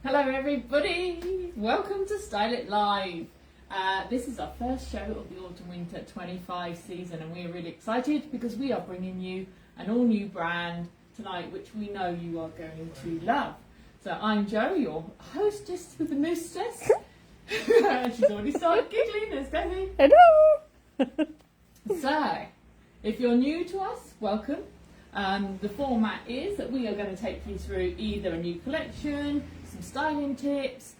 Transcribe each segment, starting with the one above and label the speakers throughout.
Speaker 1: Hello everybody, welcome to Style It Live. This is our first show of the Autumn Winter 25 season and we're really excited because we are bringing you an all new brand tonight which we know you are going to love. So I'm Jo, your hostess with the mostess. She's already started giggling, there's Debbie.
Speaker 2: Hello!
Speaker 1: So, if you're new to us, welcome. The format is that we are going to take you through either a new collection, some styling tips,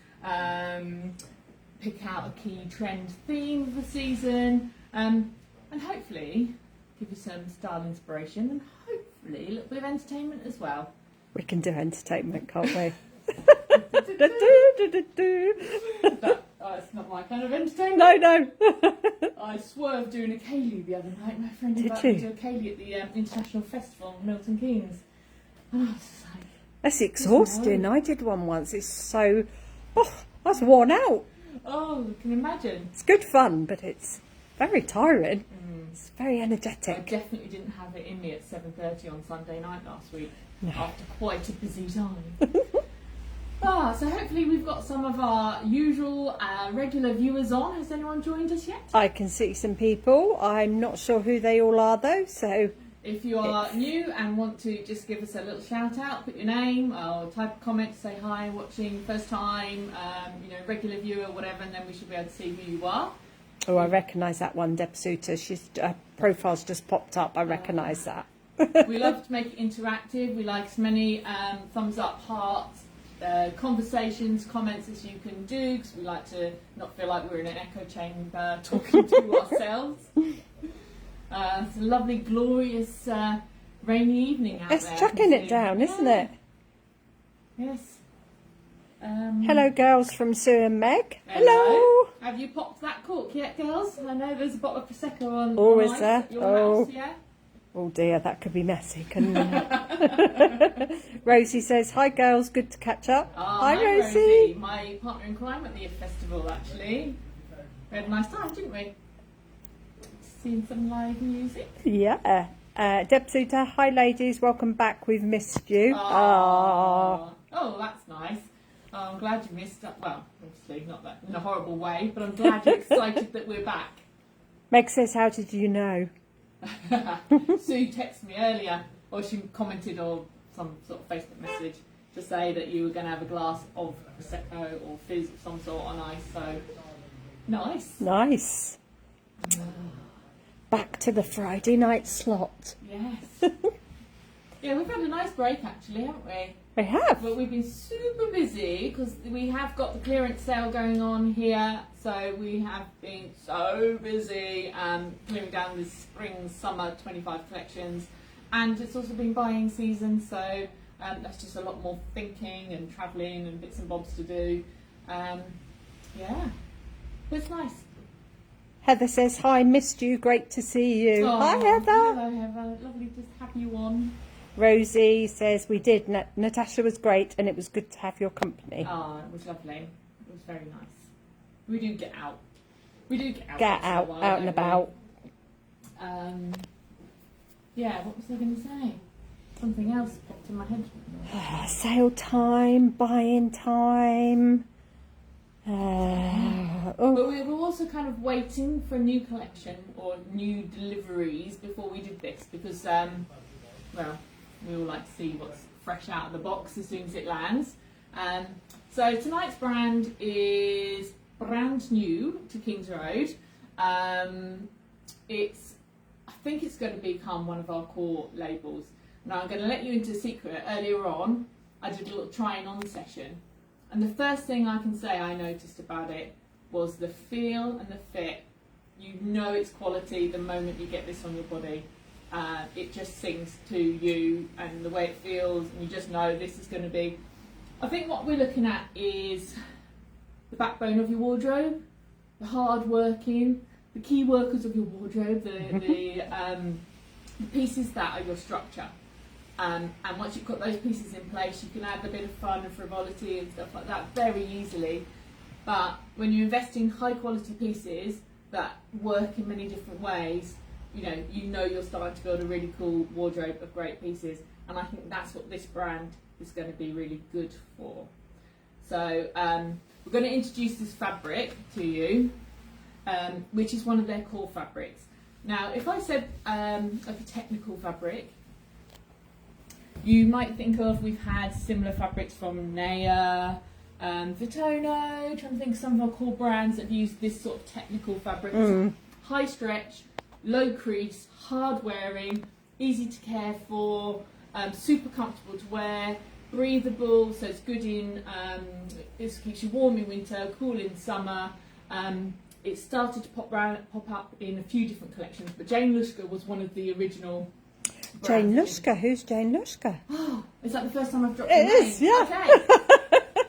Speaker 1: pick out a key trend theme of the season, and hopefully give you some style inspiration and hopefully a little bit of entertainment as well.
Speaker 2: We can do entertainment, can't we?
Speaker 1: It's not my kind of entertainment.
Speaker 2: No.
Speaker 1: I swerved doing a ceilidh the other night. My friend invited me to a ceilidh at the International Festival in Milton Keynes. And I was like,
Speaker 2: That's exhausting. I did one once. It's so... Oh, I was worn out.
Speaker 1: oh, I can imagine.
Speaker 2: It's good fun, but it's very tiring. It's very
Speaker 1: I
Speaker 2: energetic.
Speaker 1: definitely didn't have it in me at 7:30 on Sunday night last week
Speaker 2: No.
Speaker 1: after quite a busy time. So hopefully we've got some of our usual regular viewers on. Has anyone joined us yet?
Speaker 2: I can see some people. I'm not sure who they all are though, so...
Speaker 1: If you are new and want to just give us a little shout out, put your name or type a comment to say hi, watching first time, regular viewer, whatever, and then we should be able to see who you are.
Speaker 2: Oh, I recognise that one, Deb Suter. She's profile's just popped up. I recognise that.
Speaker 1: We love to make it interactive. We like as many thumbs up, hearts, conversations, comments as you can do, because we like to not feel like we're in an echo chamber talking to ourselves. It's a lovely, glorious, rainy evening out there.
Speaker 2: It's chucking it down, isn't it?
Speaker 1: Yes.
Speaker 2: Hello, girls from Sue and Meg.
Speaker 1: Hello. Have you popped that cork yet, girls? I know there's a bottle of Prosecco on.
Speaker 2: Oh,
Speaker 1: on
Speaker 2: is
Speaker 1: ice
Speaker 2: there?
Speaker 1: at your house, yeah?
Speaker 2: Oh dear, that could be messy, couldn't it? Rosie says, hi girls, good to catch up.
Speaker 1: Hi
Speaker 2: Rosie.
Speaker 1: My partner in crime at the festival, actually. We had a nice time, didn't we? Seen some live music.
Speaker 2: Yeah. Deb Suter, hi ladies, welcome back, we've missed you.
Speaker 1: Oh, that's nice. I'm glad you missed that. Well, obviously not that in a horrible way, but I'm glad you're excited that we're back.
Speaker 2: Meg says, how did you know?
Speaker 1: Sue texted me earlier, or she commented or some sort of Facebook message to say that you were going to have a glass of Prosecco or fizz of some sort on ice, so nice.
Speaker 2: Nice. Back to the Friday night slot.
Speaker 1: Yes. Yeah, we've had a nice break actually, haven't we?
Speaker 2: We have.
Speaker 1: But we've been super busy because we have got the clearance sale going on here. So we have been so busy clearing down the spring, summer 25 collections. And it's also been buying season. So that's just a lot more thinking and travelling and bits and bobs to do. Yeah, but it's nice.
Speaker 2: Heather says, hi, missed you, great to see you.
Speaker 1: Oh,
Speaker 2: hi Heather.
Speaker 1: Hello Heather, lovely to have you on.
Speaker 2: Rosie says, we did. Natasha was great and it was good to have your company.
Speaker 1: Oh, it was lovely. It was very nice. We do get out. We do get out.
Speaker 2: Get out, out and about.
Speaker 1: Yeah, what was I going to say? Something else popped in my head.
Speaker 2: Sale time, buying time.
Speaker 1: But we were also kind of waiting for a new collection or new deliveries before we did this because, we all like to see what's fresh out of the box as soon as it lands. So tonight's brand is brand new to Kings Road. I think it's going to become one of our core labels. Now I'm going to let you into a secret. Earlier on, I did a little trying on session. And the first thing I can say I noticed about it was the feel and the fit. You know it's quality the moment you get this on your body. It just sings to you and the way it feels, and you just know this is going to be... I think what we're looking at is the backbone of your wardrobe, the hard working, the key workers of your wardrobe, the pieces that are your structure. And once you've got those pieces in place, you can add a bit of fun and frivolity and stuff like that very easily. But when you invest in high quality pieces that work in many different ways, you know you're starting to build a really cool wardrobe of great pieces. And I think that's what this brand is going to be really good for. So we're going to introduce this fabric to you, which is one of their core fabrics. Now, if I said like a technical fabric, you might think of, we've had similar fabrics from Naya, Vitono, trying to think of some of our core brands that have used this sort of technical fabric. High stretch, low crease, hard wearing, easy to care for, super comfortable to wear, breathable, so it's good in, it keeps you warm in winter, cool in summer. It started to pop up in a few different collections, but Jane Lushka was one of the original
Speaker 2: Jane
Speaker 1: brands.
Speaker 2: Lushka, who's Jane Lushka?
Speaker 1: Oh, is that the first time I've dropped
Speaker 2: It
Speaker 1: her name?
Speaker 2: is, yeah.
Speaker 1: Okay.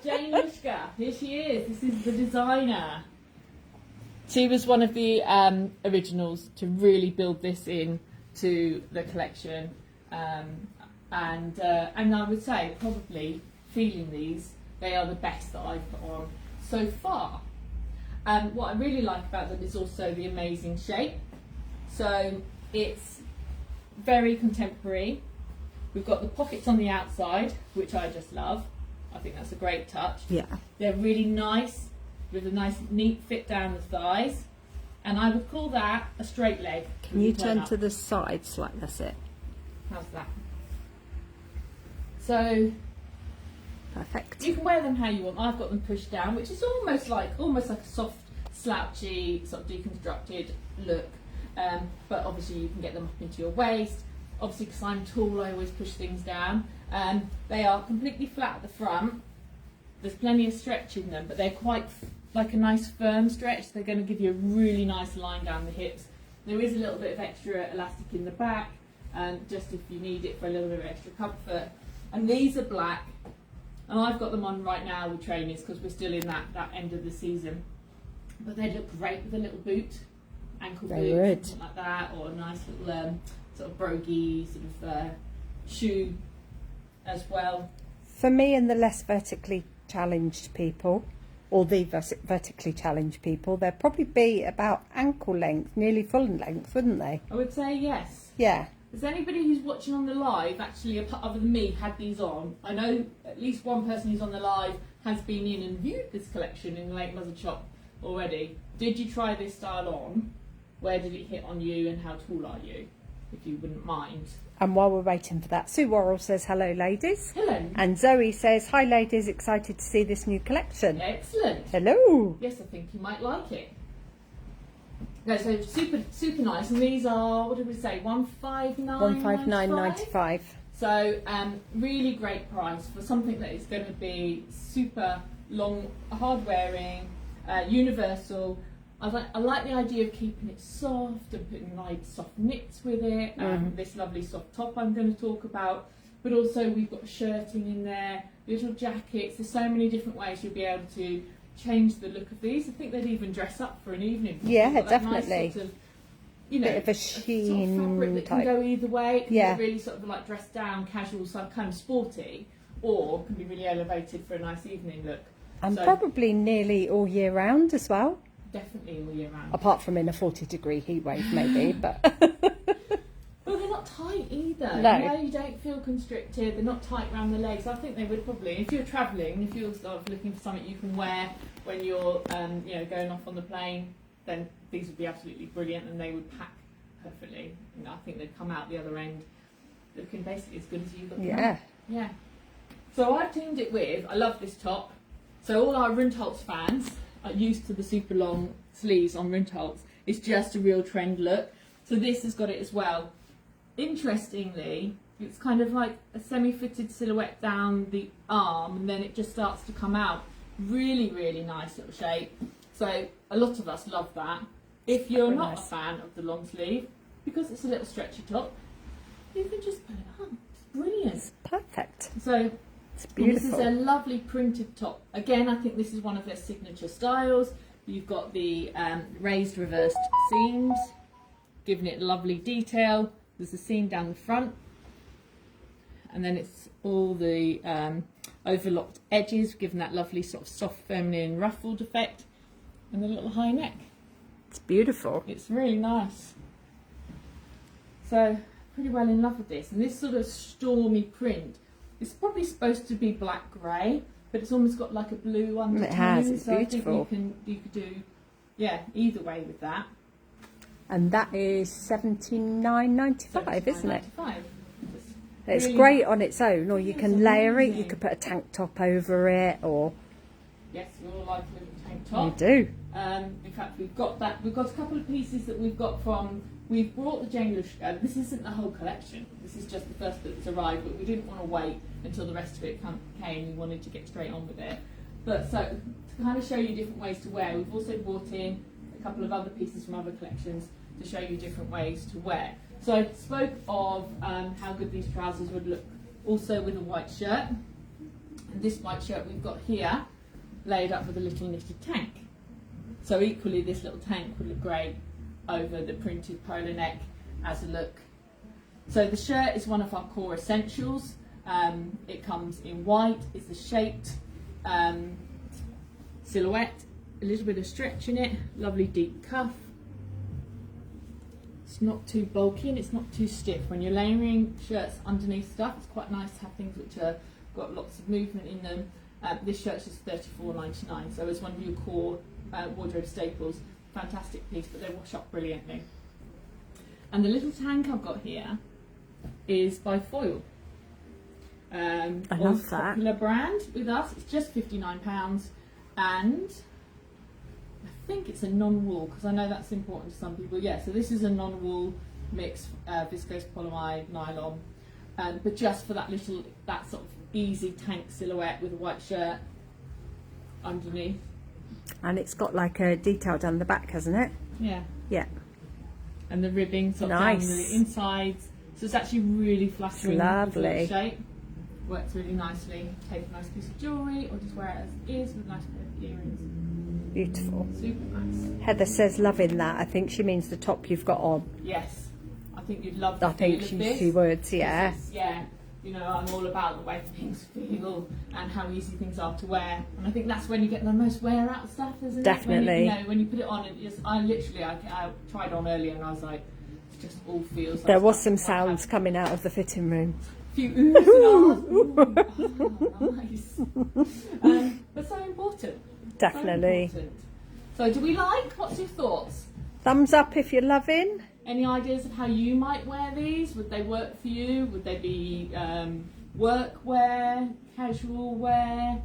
Speaker 1: Jane Lushka, here she is. This is the designer. She was one of the originals to really build this in to the collection, and I would say probably feeling these, they are the best that I've put on so far. What I really like about them is also the amazing shape. So it's very contemporary. We've got the pockets on the outside, which I just love. I think that's a great touch.
Speaker 2: Yeah.
Speaker 1: They're really nice, with a nice neat fit down the thighs, and I would call that a straight leg.
Speaker 2: Can you turn to the sides like that's it?
Speaker 1: How's that? So
Speaker 2: Perfect.
Speaker 1: you can wear them how you want. I've got them pushed down, which is almost like a soft, slouchy, sort of deconstructed look. But obviously you can get them up into your waist. Obviously, because I'm tall, I always push things down. They are completely flat at the front. There's plenty of stretch in them, but they're quite like a nice firm stretch. They're going to give you a really nice line down the hips. There is a little bit of extra elastic in the back, just if you need it for a little bit of extra comfort. And these are black, and I've got them on right now with trainers because we're still in that end of the season. But they look great with a little boot, ankle boot, something like that, or a nice little sort of broguey sort of shoe as well.
Speaker 2: For me and the less vertically challenged people, or the vertically challenged people, they'd probably be about ankle length, nearly full length, wouldn't they?
Speaker 1: I would say yes.
Speaker 2: Yeah.
Speaker 1: Has anybody who's watching on the live actually, other than me, had these on? I know at least one person who's on the live has been in and viewed this collection in the Lake Buzzard shop already. Did you try this style on? Where did it hit on you, and how tall are you, if you wouldn't mind?
Speaker 2: And while we're waiting for that, Sue Worrell says, hello ladies.
Speaker 1: Hello.
Speaker 2: And Zoe says, hi ladies, excited to see this new collection.
Speaker 1: Excellent.
Speaker 2: Hello.
Speaker 1: Yes, I think you might like it. No, so super nice, and these are, what did we say,
Speaker 2: 159.95.
Speaker 1: So really great price for something that is going to be super long, hard wearing, universal. I like the idea of keeping it soft and putting like soft knits with it. This lovely soft top I'm going to talk about, but also we've got shirting in there, little jackets. There's so many different ways you'll be able to change the look of these. I think they'd even dress up for an evening.
Speaker 2: Yeah,
Speaker 1: You've got that
Speaker 2: definitely.
Speaker 1: Nice sort of, you know,
Speaker 2: bit of a
Speaker 1: sheen
Speaker 2: sheen
Speaker 1: sort of fabric that
Speaker 2: type.
Speaker 1: can go either way. It can
Speaker 2: Yeah.
Speaker 1: be really sort of like dressed down, casual, so kind of sporty, or can be really elevated for a nice evening look.
Speaker 2: And
Speaker 1: So,
Speaker 2: probably nearly all year round as well.
Speaker 1: definitely all year round.
Speaker 2: Apart from in a 40-degree heat wave, maybe. But
Speaker 1: Well, they're not tight either.
Speaker 2: No.
Speaker 1: You know, you don't feel constricted. They're not tight around the legs. I think they would probably, if you're travelling, if you're sort of looking for something you can wear when you're, you know, going off on the plane, then these would be absolutely brilliant, and they would pack perfectly. You know, I think they'd come out the other end looking basically as good as you've got.
Speaker 2: yeah.
Speaker 1: Yeah. So I've teamed it with, I love this top. So all our Rundholz fans are used to the super long sleeves on Rundholz. It's just a real trend look. So this has got it as well. Interestingly, it's kind of like a semi-fitted silhouette down the arm, and then it just starts to come out. Really, really nice little shape. So a lot of us love that. If you're
Speaker 2: Very
Speaker 1: not
Speaker 2: nice.
Speaker 1: a fan of the long sleeve, because it's a little stretchy top, you can just put it on. It's brilliant.
Speaker 2: It's perfect.
Speaker 1: So
Speaker 2: It's
Speaker 1: and
Speaker 2: beautiful.
Speaker 1: this is a lovely printed top. Again, I think this is one of their signature styles. You've got the raised reversed seams, giving it lovely detail. There's a seam down the front, and then it's all the overlocked edges, giving that lovely sort of soft feminine ruffled effect, and a little high neck.
Speaker 2: It's beautiful.
Speaker 1: It's really nice. So pretty well in love with this, and this sort of stormy print. It's probably supposed to be black grey, but it's almost got like a blue undertone.
Speaker 2: It has, it's
Speaker 1: so
Speaker 2: beautiful.
Speaker 1: I think you could do, yeah, either way with that.
Speaker 2: And that is $79.95, isn't it?
Speaker 1: $79.95.
Speaker 2: It's
Speaker 1: really
Speaker 2: great
Speaker 1: nice.
Speaker 2: on its own, or you
Speaker 1: It's
Speaker 2: can layer it. You
Speaker 1: amazing.
Speaker 2: could put a tank top over it, or
Speaker 1: Yes, we all like a little tank
Speaker 2: you
Speaker 1: top.
Speaker 2: do.
Speaker 1: In fact, we've got that. We've got a couple of pieces that we've got from. We've brought the Jane Lushka. This isn't the whole collection. This is just the first bit that's arrived, but we didn't want to wait until the rest of it came. We wanted to get straight on with it. But so to kind of show you different ways to wear, we've also brought in a couple of other pieces from other collections to show you different ways to wear. So I spoke of how good these trousers would look also with a white shirt. And this white shirt we've got here laid up with a little knitted tank. So equally this little tank would look great over the printed polo neck as a look. So the shirt is one of our core essentials. It comes in white, it's a shaped silhouette, a little bit of stretch in it, lovely deep cuff. It's not too bulky and it's not too stiff. When you're layering shirts underneath stuff, it's quite nice to have things which are got lots of movement in them. This shirt's just $34.99, so it's one of your core wardrobe staples. Fantastic piece, but they wash up brilliantly. And the little tank I've got here is by Foil.
Speaker 2: I love that.
Speaker 1: Popular brand with us. It's just £59, and I think it's a non-wool, because I know that's important to some people. Yeah, so this is a non-wool mix, viscose polyamide nylon, but just for that sort of easy tank silhouette with a white shirt underneath.
Speaker 2: And it's got like a detail down the back, hasn't it?
Speaker 1: Yeah.
Speaker 2: Yeah.
Speaker 1: And the ribbing sort of
Speaker 2: Nice.
Speaker 1: down the insides, so it's actually really flattering.
Speaker 2: Lovely.
Speaker 1: With the shape. Works really nicely. Take a nice piece of jewellery, or just wear it as is with a nice pair of earrings.
Speaker 2: Beautiful.
Speaker 1: Super nice.
Speaker 2: Heather says loving that. I think she means the top you've got on.
Speaker 1: Yes, I think you'd love the
Speaker 2: I think
Speaker 1: feel of this.
Speaker 2: she would, yeah.
Speaker 1: Yeah, you know, I'm all about the way things feel and how easy things are to wear, and I think that's when you get the most wear out stuff, isn't it?
Speaker 2: Definitely.
Speaker 1: When you put it on, I tried on earlier and I was like, it just all feels like
Speaker 2: There was
Speaker 1: stuff
Speaker 2: some
Speaker 1: you might have
Speaker 2: sounds coming out of the fitting room.
Speaker 1: a few oohs and ahs. Oh, nice. But so important.
Speaker 2: Definitely.
Speaker 1: So important. So do we like? What's your thoughts?
Speaker 2: Thumbs up if you're loving.
Speaker 1: Any ideas of how you might wear these? Would they work for you? Would they be work wear, casual wear,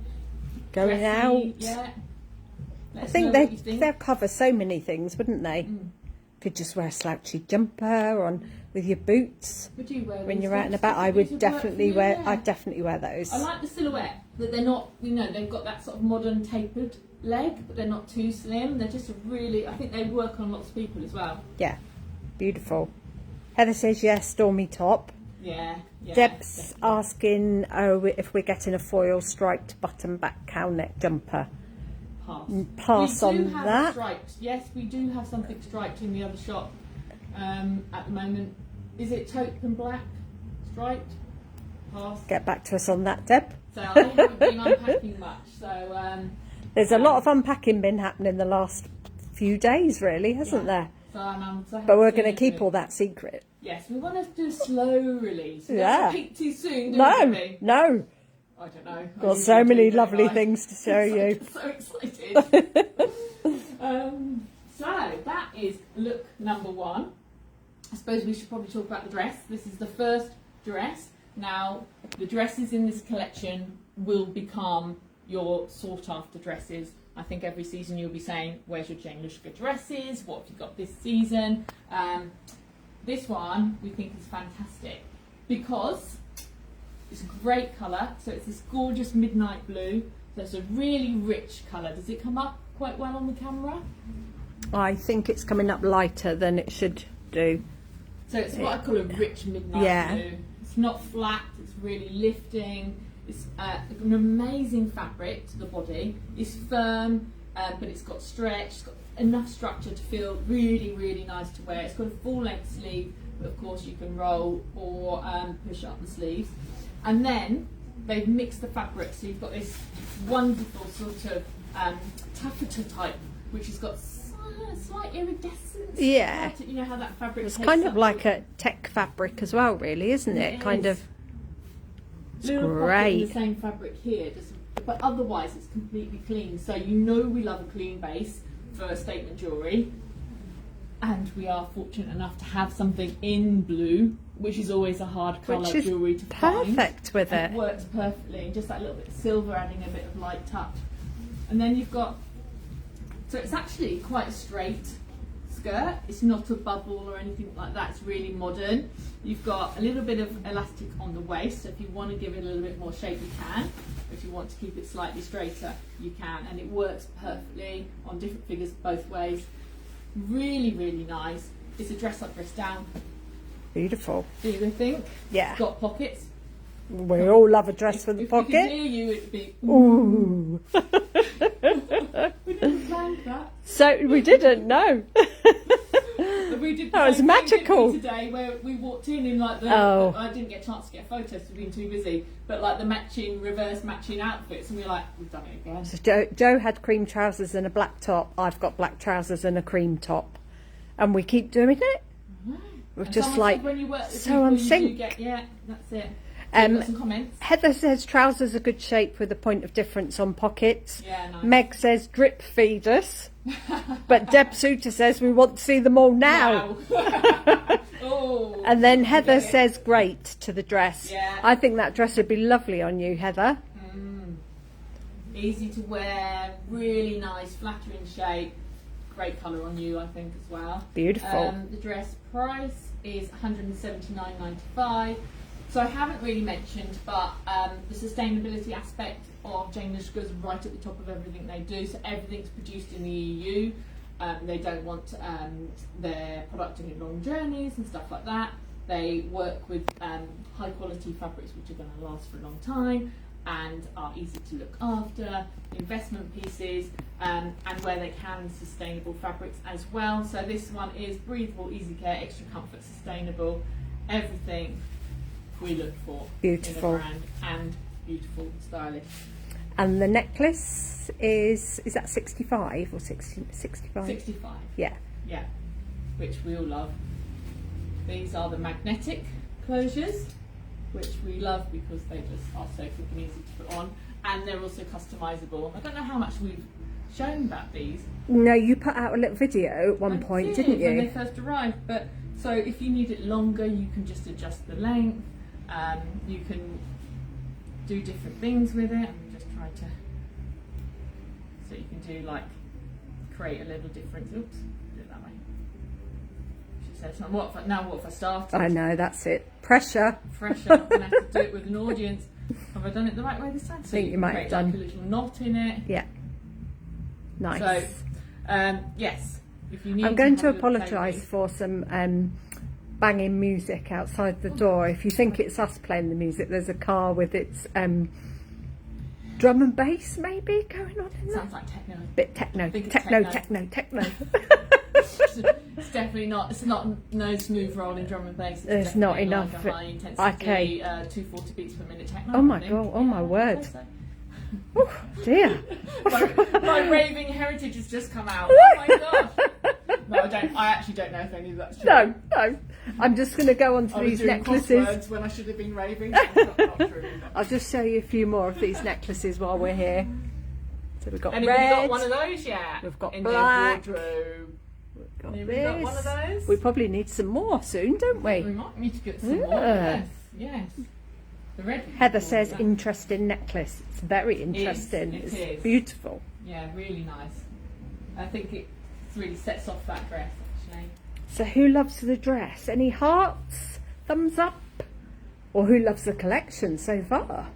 Speaker 2: Going
Speaker 1: dressy?
Speaker 2: out.
Speaker 1: Yeah. Let
Speaker 2: I
Speaker 1: us
Speaker 2: think
Speaker 1: know what you think.
Speaker 2: they'll cover so many things, wouldn't they? Could just wear a slouchy jumper on with your boots
Speaker 1: Would you wear
Speaker 2: when
Speaker 1: these?
Speaker 2: you're out and
Speaker 1: These
Speaker 2: about. I
Speaker 1: these
Speaker 2: would
Speaker 1: work
Speaker 2: definitely
Speaker 1: for you?
Speaker 2: wear.
Speaker 1: Yeah.
Speaker 2: I'd definitely wear those.
Speaker 1: I like the silhouette, that they're not, they've got that sort of modern tapered leg, but they're not too slim. They're just I think they work on lots of people as well.
Speaker 2: Yeah, beautiful. Heather says yes, stormy top.
Speaker 1: Yeah.
Speaker 2: Deb's
Speaker 1: definitely.
Speaker 2: asking if we're getting a foil striped button back cow neck jumper. Pass
Speaker 1: We do
Speaker 2: on
Speaker 1: have
Speaker 2: that.
Speaker 1: striped. Yes, we do have something striped in the other shop at the moment. Is it taupe and black striped? Pass.
Speaker 2: Get back to us on that, Deb.
Speaker 1: So I haven't been unpacking much. So
Speaker 2: There's a lot of unpacking been happening the last few days, really, hasn't there?
Speaker 1: So I'm so
Speaker 2: But we're
Speaker 1: happy
Speaker 2: going to keep
Speaker 1: do-
Speaker 2: all that secret.
Speaker 1: Yes, we want to do a slow release. We
Speaker 2: Yeah.
Speaker 1: don't peak too soon, do we?
Speaker 2: No.
Speaker 1: I don't know. I
Speaker 2: Got
Speaker 1: usually
Speaker 2: so
Speaker 1: do,
Speaker 2: many
Speaker 1: don't
Speaker 2: lovely
Speaker 1: I?
Speaker 2: things to show you.
Speaker 1: So excited. So that is look number one. I suppose we should probably talk about the dress. This is the first dress. Now, the dresses in this collection will become your sought after dresses. I think every season you'll be saying, where's your Jane Lushka dresses? What have you got this season? This one we think is fantastic because it's a great colour. So it's this gorgeous midnight blue. So it's a really rich colour. Does it come up quite well on the camera?
Speaker 2: I think it's coming up lighter than it should do.
Speaker 1: So it's what I call a rich midnight blue.
Speaker 2: Yeah.
Speaker 1: It's not flat, it's really lifting. It's an amazing fabric to the body. It's firm, but it's got stretch, it's got enough structure to feel really, really nice to wear. It's got a full length sleeve, but of course you can roll or push up the sleeves. And then they've mixed the fabric, so you've got this wonderful sort of taffeta type, which has got slight iridescence.
Speaker 2: Yeah.
Speaker 1: You know how that fabric
Speaker 2: It's
Speaker 1: takes
Speaker 2: kind of
Speaker 1: up
Speaker 2: like a tech fabric as well, really, isn't it?
Speaker 1: It
Speaker 2: Kind
Speaker 1: is.
Speaker 2: of.
Speaker 1: Little pocket in
Speaker 2: Great.
Speaker 1: the same fabric here, just a but otherwise it's completely clean. So you know we love a clean base for statement jewellery, and we are fortunate enough to have something in blue, which is always a hard colour jewellery to find.
Speaker 2: Perfect with it.
Speaker 1: It works perfectly, and just that little bit of silver adding a bit of light touch. And then you've got, so it's actually quite a straight skirt. It's not a bubble or anything like that. It's really modern. You've got a little bit of elastic on the waist, so if you want to give it a little bit more shape, you can. If you want to keep it slightly straighter, you can, and it works perfectly on different figures both ways. Really, really nice. It's a dress up, dress down.
Speaker 2: Beautiful.
Speaker 1: Do you think?
Speaker 2: Yeah.
Speaker 1: It's got pockets.
Speaker 2: We all love a dress with a
Speaker 1: If
Speaker 2: pocket.
Speaker 1: we could hear you, it'd be
Speaker 2: Ooh.
Speaker 1: we didn't plan that.
Speaker 2: So we didn't know.
Speaker 1: We did
Speaker 2: That was magical.
Speaker 1: Today, where we walked in like the.
Speaker 2: Oh.
Speaker 1: I didn't get a chance to get photos because we've been too busy. But like the reverse matching outfits, and we were like, we've done it again.
Speaker 2: So Joe had cream trousers and a black top. I've got black trousers and a cream top, and we keep doing it. We're
Speaker 1: And
Speaker 2: just
Speaker 1: someone
Speaker 2: like
Speaker 1: said when you work with
Speaker 2: so
Speaker 1: people,
Speaker 2: on
Speaker 1: you do
Speaker 2: sync.
Speaker 1: yeah, that's it. So you've got some comments.
Speaker 2: Heather says trousers are good shape with a point of difference on pockets.
Speaker 1: Yeah, nice.
Speaker 2: Meg says drip feed us. But Deb Suter says we want to see them all now.
Speaker 1: Oh,
Speaker 2: And then Heather
Speaker 1: okay.
Speaker 2: says great to the dress.
Speaker 1: Yeah.
Speaker 2: I think that dress would be lovely on you, Heather.
Speaker 1: Easy to wear, really nice, flattering shape, great colour on you, I think, as well.
Speaker 2: Beautiful.
Speaker 1: The dress price is $179.95. So I haven't really mentioned, but the sustainability aspect of Jane Lushka is right at the top of everything they do. So everything's produced in the EU. They don't want their product to hit long journeys and stuff like that. They work with high quality fabrics which are going to last for a long time and are easy to look after, investment pieces, and where they can, sustainable fabrics as well. So this one is breathable, easy care, extra comfort, sustainable, everything we look for
Speaker 2: Beautiful.
Speaker 1: in a brand, and beautiful, stylish.
Speaker 2: And the necklace is that 65 or 65?
Speaker 1: 65.
Speaker 2: Yeah.
Speaker 1: Yeah, which we all love. These are the magnetic closures, which we love because they just are so quick and easy to put on, and they're also customizable. I don't know how much we've shown about these.
Speaker 2: No, you put out a little video at one point, didn't you?
Speaker 1: When they first arrived. But so if you need it longer, you can just adjust the length. You can do different things with it. I'm just trying to, so you can do like create a little difference. Oops, do it that way. She says, what if I started?
Speaker 2: I know, that's it. Pressure.
Speaker 1: Pressure. I'm gonna have to do it with an audience. Have I done it the right way this time? So
Speaker 2: I think you might have done.
Speaker 1: Like a little knot in it.
Speaker 2: Yeah. Nice.
Speaker 1: So, yes. If you need
Speaker 2: I'm going to
Speaker 1: have a little
Speaker 2: apologise
Speaker 1: taste.
Speaker 2: for some banging music outside the door. If you think it's us playing the music, there's a car with its drum and bass maybe going on in there.
Speaker 1: Sounds like techno.
Speaker 2: Bit techno.
Speaker 1: I think it's
Speaker 2: Techno.
Speaker 1: It's definitely not. It's not no smooth rolling drum and bass.
Speaker 2: There's not
Speaker 1: definitely
Speaker 2: enough.
Speaker 1: Like a high intensity,
Speaker 2: Okay.
Speaker 1: 240 beats per minute techno.
Speaker 2: Oh my
Speaker 1: I think.
Speaker 2: God, oh my
Speaker 1: Yeah,
Speaker 2: word.
Speaker 1: I'd say so.
Speaker 2: Oh dear.
Speaker 1: My raving heritage has just come out. Oh my gosh. No, I don't. I actually don't know if any of that's true.
Speaker 2: No. I'm just going to go on to
Speaker 1: I was
Speaker 2: these
Speaker 1: doing
Speaker 2: necklaces.
Speaker 1: crosswords when I should have been raving. That's not true.
Speaker 2: I'll just show you a few more of these necklaces while we're here. So we've got
Speaker 1: Anybody
Speaker 2: red.
Speaker 1: got one of those yet?
Speaker 2: We've got
Speaker 1: in
Speaker 2: black.
Speaker 1: their wardrobe.
Speaker 2: We've got
Speaker 1: Anybody got one of
Speaker 2: this.
Speaker 1: those?
Speaker 2: We probably need some more soon, don't
Speaker 1: We
Speaker 2: we?
Speaker 1: might need to get some more.
Speaker 2: Yeah.
Speaker 1: Yes. The red.
Speaker 2: Heather says
Speaker 1: Yeah.
Speaker 2: interesting necklace. It's very interesting.
Speaker 1: It
Speaker 2: It's
Speaker 1: is.
Speaker 2: beautiful.
Speaker 1: Yeah, really nice. I think it really sets off that dress actually.
Speaker 2: So who loves the dress? Any hearts? Thumbs up? Or who loves the collection so far?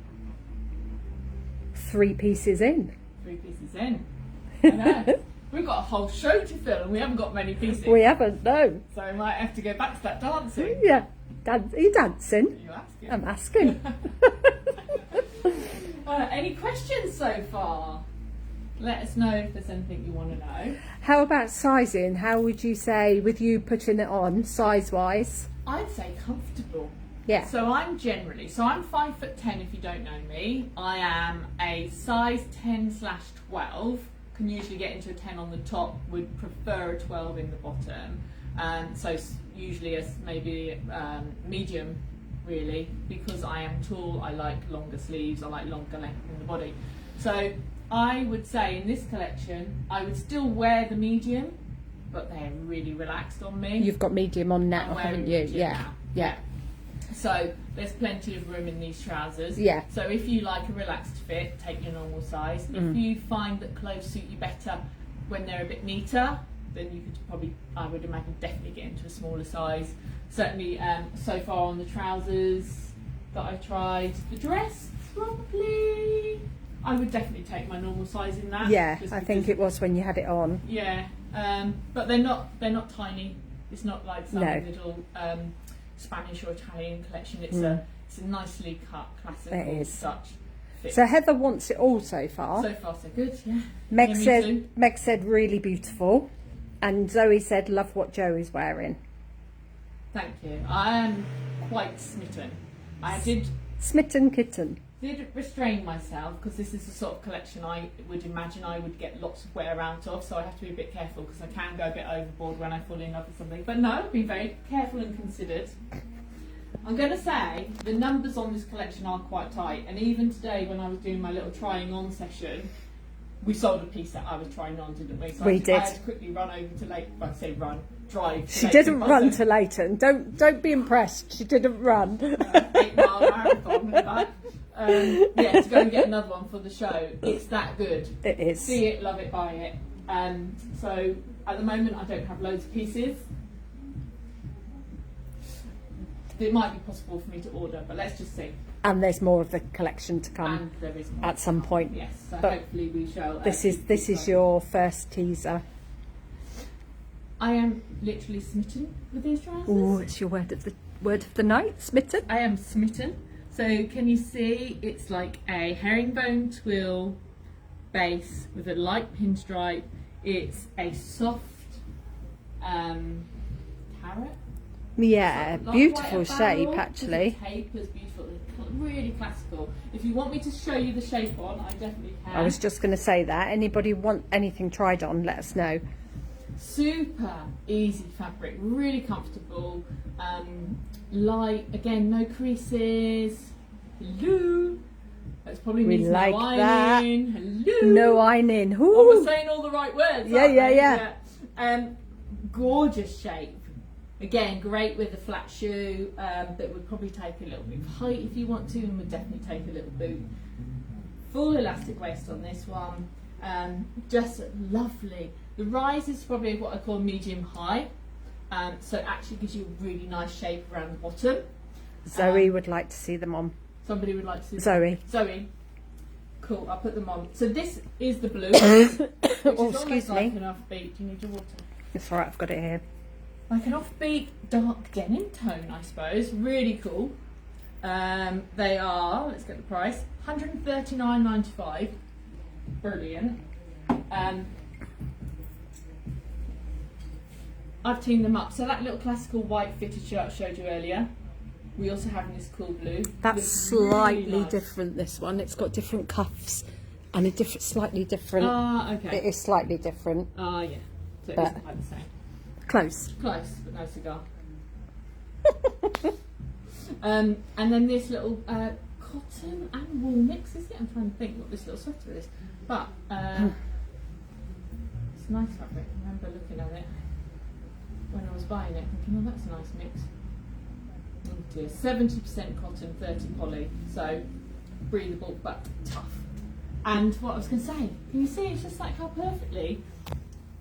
Speaker 2: 3 pieces in.
Speaker 1: 3 pieces in. I know. We've got a whole show to fill and we haven't got many pieces.
Speaker 2: We haven't, no.
Speaker 1: So we might have to go back to that dancing.
Speaker 2: Yeah. Are you dancing?
Speaker 1: You asking?
Speaker 2: I'm asking.
Speaker 1: Any questions so far? Let us know if there's anything you want to know.
Speaker 2: How about sizing? How would you say, with you putting it on, size-wise?
Speaker 1: I'd say comfortable.
Speaker 2: Yeah.
Speaker 1: So I'm 5'10" if you don't know me. I am a size 10/12. Can usually get into a 10 on the top, would prefer a 12 in the bottom. So usually maybe medium, really, because I am tall. I like longer sleeves, I like longer length in the body. So I would say in this collection, I would still wear the medium, but they're really relaxed on me.
Speaker 2: You've got medium on now,
Speaker 1: I'm wearing
Speaker 2: haven't you?
Speaker 1: medium
Speaker 2: Yeah,
Speaker 1: now.
Speaker 2: yeah.
Speaker 1: So there's plenty of room in these trousers.
Speaker 2: Yeah.
Speaker 1: So if you like a relaxed fit, take your normal size. If you find that clothes suit you better when they're a bit neater, then you could probably, I would imagine, definitely get into a smaller size. Certainly, so far on the trousers that I've tried, the dress probably, I would definitely take my normal size in that.
Speaker 2: Yeah, I think it was when you had it on.
Speaker 1: Yeah, but they're not tiny. It's not like some little Spanish or Italian collection. It's a nicely cut classical such fit.
Speaker 2: So Heather wants it all so far.
Speaker 1: So far so good, yeah.
Speaker 2: Meg
Speaker 1: Yeah, me too.
Speaker 2: said really beautiful, and Zoe said love what Joe is wearing.
Speaker 1: Thank you. I am quite smitten. I did
Speaker 2: Smitten kitten.
Speaker 1: restrain myself because this is the sort of collection I would imagine I would get lots of wear out of, so I have to be a bit careful because I can go a bit overboard when I fall in love with something. But no, I've been very careful and considered. I'm going to say the numbers on this collection are quite tight, and even today when I was doing my little trying on session, we sold a piece that I was trying on, didn't we? So I had to quickly run over to Leighton. Well, I say run, drive.
Speaker 2: She didn't run to Leighton. Don't be impressed. She didn't run.
Speaker 1: 8-mile marathon and back. Yeah, to go and get another one for the show. It's that good.
Speaker 2: It is.
Speaker 1: See it, love it, buy it. So at the moment I don't have loads of pieces. It might be possible for me to order, but let's just see.
Speaker 2: And there's more of the collection to come.
Speaker 1: And there is more
Speaker 2: at some point.
Speaker 1: Yes, so
Speaker 2: but
Speaker 1: hopefully we shall.
Speaker 2: This is your first teaser.
Speaker 1: I am literally smitten with these trousers.
Speaker 2: Oh, it's your word of the night, smitten.
Speaker 1: I am smitten. So can you see it's like a herringbone twill base with a light pinstripe. It's a soft carrot.
Speaker 2: Yeah,
Speaker 1: Not
Speaker 2: beautiful
Speaker 1: quite a
Speaker 2: shape
Speaker 1: barrel,
Speaker 2: actually.
Speaker 1: The taper's beautiful, really classical. If you want me to show you the shape on, I definitely can.
Speaker 2: I was just going to say that. Anybody want anything tried on, let us know.
Speaker 1: Super easy fabric, really comfortable, light, again, no creases. Hello. That's probably
Speaker 2: We
Speaker 1: means
Speaker 2: like
Speaker 1: no
Speaker 2: that.
Speaker 1: ironing. Hello.
Speaker 2: No ironing.
Speaker 1: Oh, we're
Speaker 2: Ooh.
Speaker 1: saying all the right words.
Speaker 2: Yeah,
Speaker 1: aren't
Speaker 2: yeah,
Speaker 1: we?
Speaker 2: yeah.
Speaker 1: Gorgeous shape. Again, great with a flat shoe that would probably take a little bit of height if you want to, and would definitely take a little boot. Full elastic waist on this one. Just lovely. The rise is probably what I call medium high, so it actually gives you a really nice shape around the bottom.
Speaker 2: Zoe would like to see them on.
Speaker 1: Somebody would like to see
Speaker 2: Zoe.
Speaker 1: Zoe. Cool, I'll put them on. So this is the blue. Which
Speaker 2: Oh,
Speaker 1: is
Speaker 2: excuse
Speaker 1: like
Speaker 2: me.
Speaker 1: an offbeat. Do you need your water?
Speaker 2: It's alright, I've got it here.
Speaker 1: Like an offbeat dark denim tone, I suppose. Really cool. They are, let's get the price, $139.95. Brilliant. I've teamed them up. So that little classical white fitted shirt I showed you earlier, we also have in this cool blue.
Speaker 2: That's
Speaker 1: Looks
Speaker 2: slightly
Speaker 1: really nice.
Speaker 2: different, this one. It's got different cuffs and a slightly different.
Speaker 1: Okay.
Speaker 2: It is slightly different.
Speaker 1: Yeah. So it
Speaker 2: But-
Speaker 1: isn't quite the same.
Speaker 2: Close.
Speaker 1: Close, but no cigar. And then this little cotton and wool mix, is it? I'm trying to think what this little sweater is. But it's nice fabric. I remember looking at it when I was buying it, thinking, oh, that's a nice mix. Oh dear. 70% cotton, 30 poly. So breathable but tough. And what I was going to say, can you see it's just like how perfectly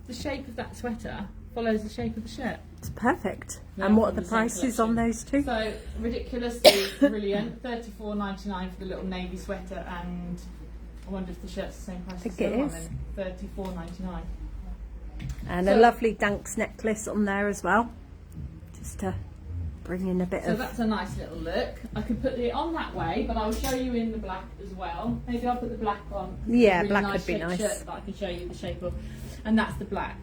Speaker 1: the shape of that sweater follows the shape of the shirt.
Speaker 2: It's perfect.
Speaker 1: Yeah,
Speaker 2: and what are
Speaker 1: from
Speaker 2: the
Speaker 1: the same
Speaker 2: prices on
Speaker 1: collection.
Speaker 2: those two?
Speaker 1: So ridiculously brilliant. $34.99 for the little navy sweater, and I wonder if the shirt's the same price
Speaker 2: I think
Speaker 1: as the
Speaker 2: it
Speaker 1: other
Speaker 2: is.
Speaker 1: one then. $34.99.
Speaker 2: And
Speaker 1: So-
Speaker 2: a lovely Danks necklace on there as well. Just to bring in a bit
Speaker 1: So
Speaker 2: of...
Speaker 1: that's a nice little look. I could put it on that way, but I'll show you in the black as well. Maybe I'll put the black on. 'cause it's
Speaker 2: Yeah,
Speaker 1: a really
Speaker 2: black
Speaker 1: nice
Speaker 2: would be
Speaker 1: shaped
Speaker 2: nice.
Speaker 1: shirt that I can show you the shape of, and that's the black.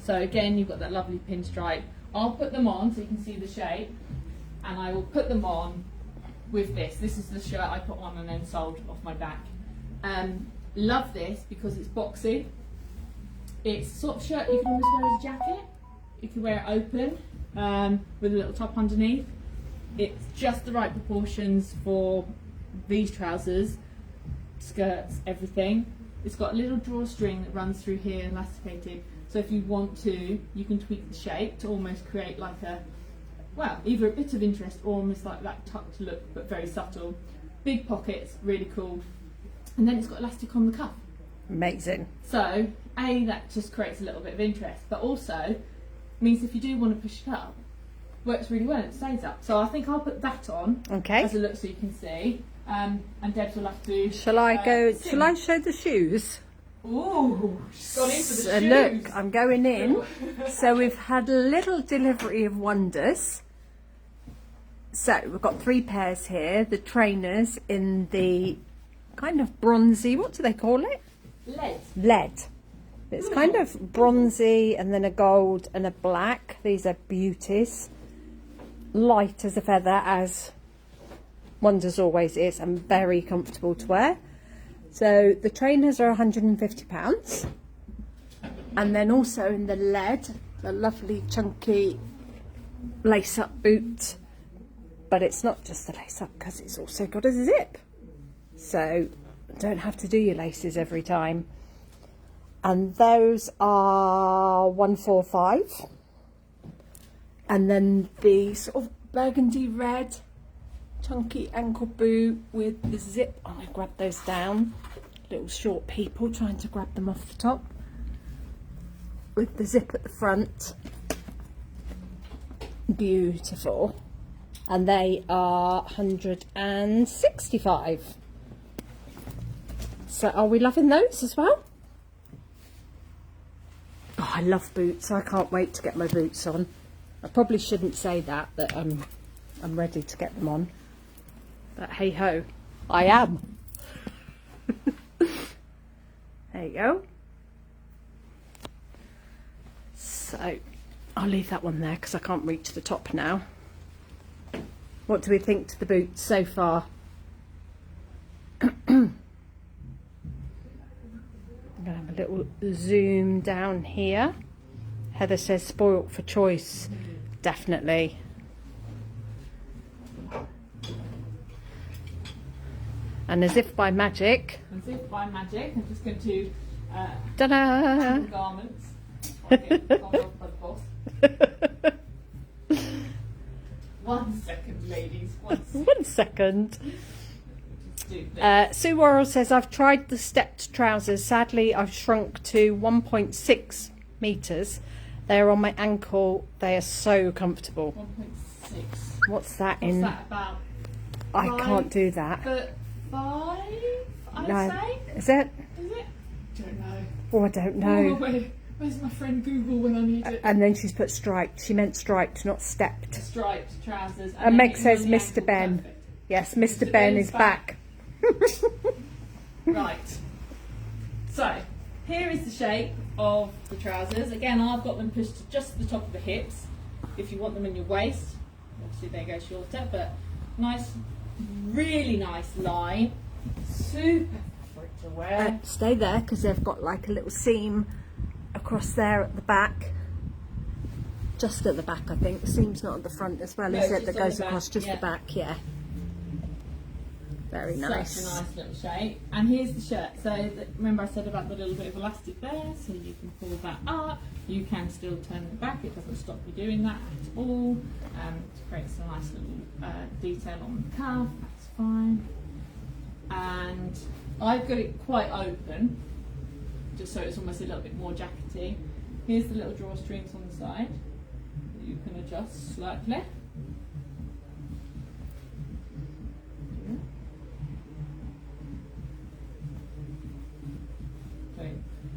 Speaker 1: So again, you've got that lovely pinstripe. I'll put them on so you can see the shape, and I will put them on with this. This is the shirt I put on and then sold off my back. Love this because it's boxy. It's the sort of shirt you can almost wear as a jacket. You can wear it open with a little top underneath. It's just the right proportions for these trousers. skirts, everything. It's got a little drawstring that runs through here, elasticated. So if you want to, you can tweak the shape to almost create like a, well, either a bit of interest or almost like that tucked look, but very subtle. Big pockets, really cool. And then it's got elastic on the cuff.
Speaker 2: Amazing.
Speaker 1: So, that just creates a little bit of interest, but also means if you do want to push it up, works really well, it stays up. So I think I'll put that on as a look so you can see. And Debs will have to...
Speaker 2: Shall I show the shoes?
Speaker 1: Ooh, she's gone in for the shoes.
Speaker 2: Look, I'm going in. So we've had a little delivery of wonders. So we've got 3 pairs here. The trainers in the kind of bronzy, what do they call it? Lead. It's kind of bronzy and then a gold and a black. These are beauties. Light as a feather, as Wonders always is, and very comfortable to wear. So the trainers are £150. And then also in the lead, the lovely chunky lace up boot. But it's not just the lace up because it's also got a zip. So don't have to do your laces every time. And those are £145. And then the sort of burgundy red chunky ankle boot with the zip. I'm going to grab those down. Little short people trying to grab them off the top. With the zip at the front. Beautiful. And they are £165. So are we loving those as well? Oh, I love boots. I can't wait to get my boots on. I probably shouldn't say that I'm ready to get them on. But hey ho, I am. There you go. So I'll leave that one there because I can't reach the top now. What do we think to the boots so far? I'm going to have a little zoom down here. Heather says spoilt for choice. Definitely. And as if by magic.
Speaker 1: As if by magic, I'm just going to
Speaker 2: ta-da!
Speaker 1: Garments. I'll get told off by the boss. 1 second, ladies. 1 second.
Speaker 2: 1 second. Sue Worrell says, I've tried the stepped trousers. Sadly, I've shrunk to 1.6 metres. They are on my ankle. They are so comfortable.
Speaker 1: 1.6.
Speaker 2: What's that
Speaker 1: What's
Speaker 2: in?
Speaker 1: that about?
Speaker 2: I can't do that.
Speaker 1: But 5, I'd say.
Speaker 2: Is it?
Speaker 1: Is it? Don't know.
Speaker 2: Oh, I don't know.
Speaker 1: Oh, where's my friend Google when I need it?
Speaker 2: And then she's put striped. She meant striped, not stepped.
Speaker 1: Striped trousers.
Speaker 2: And Meg says Mr. Ben. Perfect. Yes, Mr. Ben is back.
Speaker 1: Right. So, here is the shape of the trousers. Again, I've got them pushed to just the top of the hips. If you want them in your waist, obviously they go shorter, but nice, really nice line. Super fabric to wear.
Speaker 2: Stay there because they've got like a little seam across there at the back. Just at the back, I think. The seam's not at the front as well, is it? That goes across just the back, yeah. Very nice.
Speaker 1: Such a nice little shape. And here's the shirt. So remember I said about the little bit of elastic there, so you can pull that up. You can still turn it back. It doesn't stop you doing that at all. It creates a nice little detail on the cuff. That's fine. And I've got it quite open, just so it's almost a little bit more jackety. Here's the little drawstrings on the side that you can adjust slightly.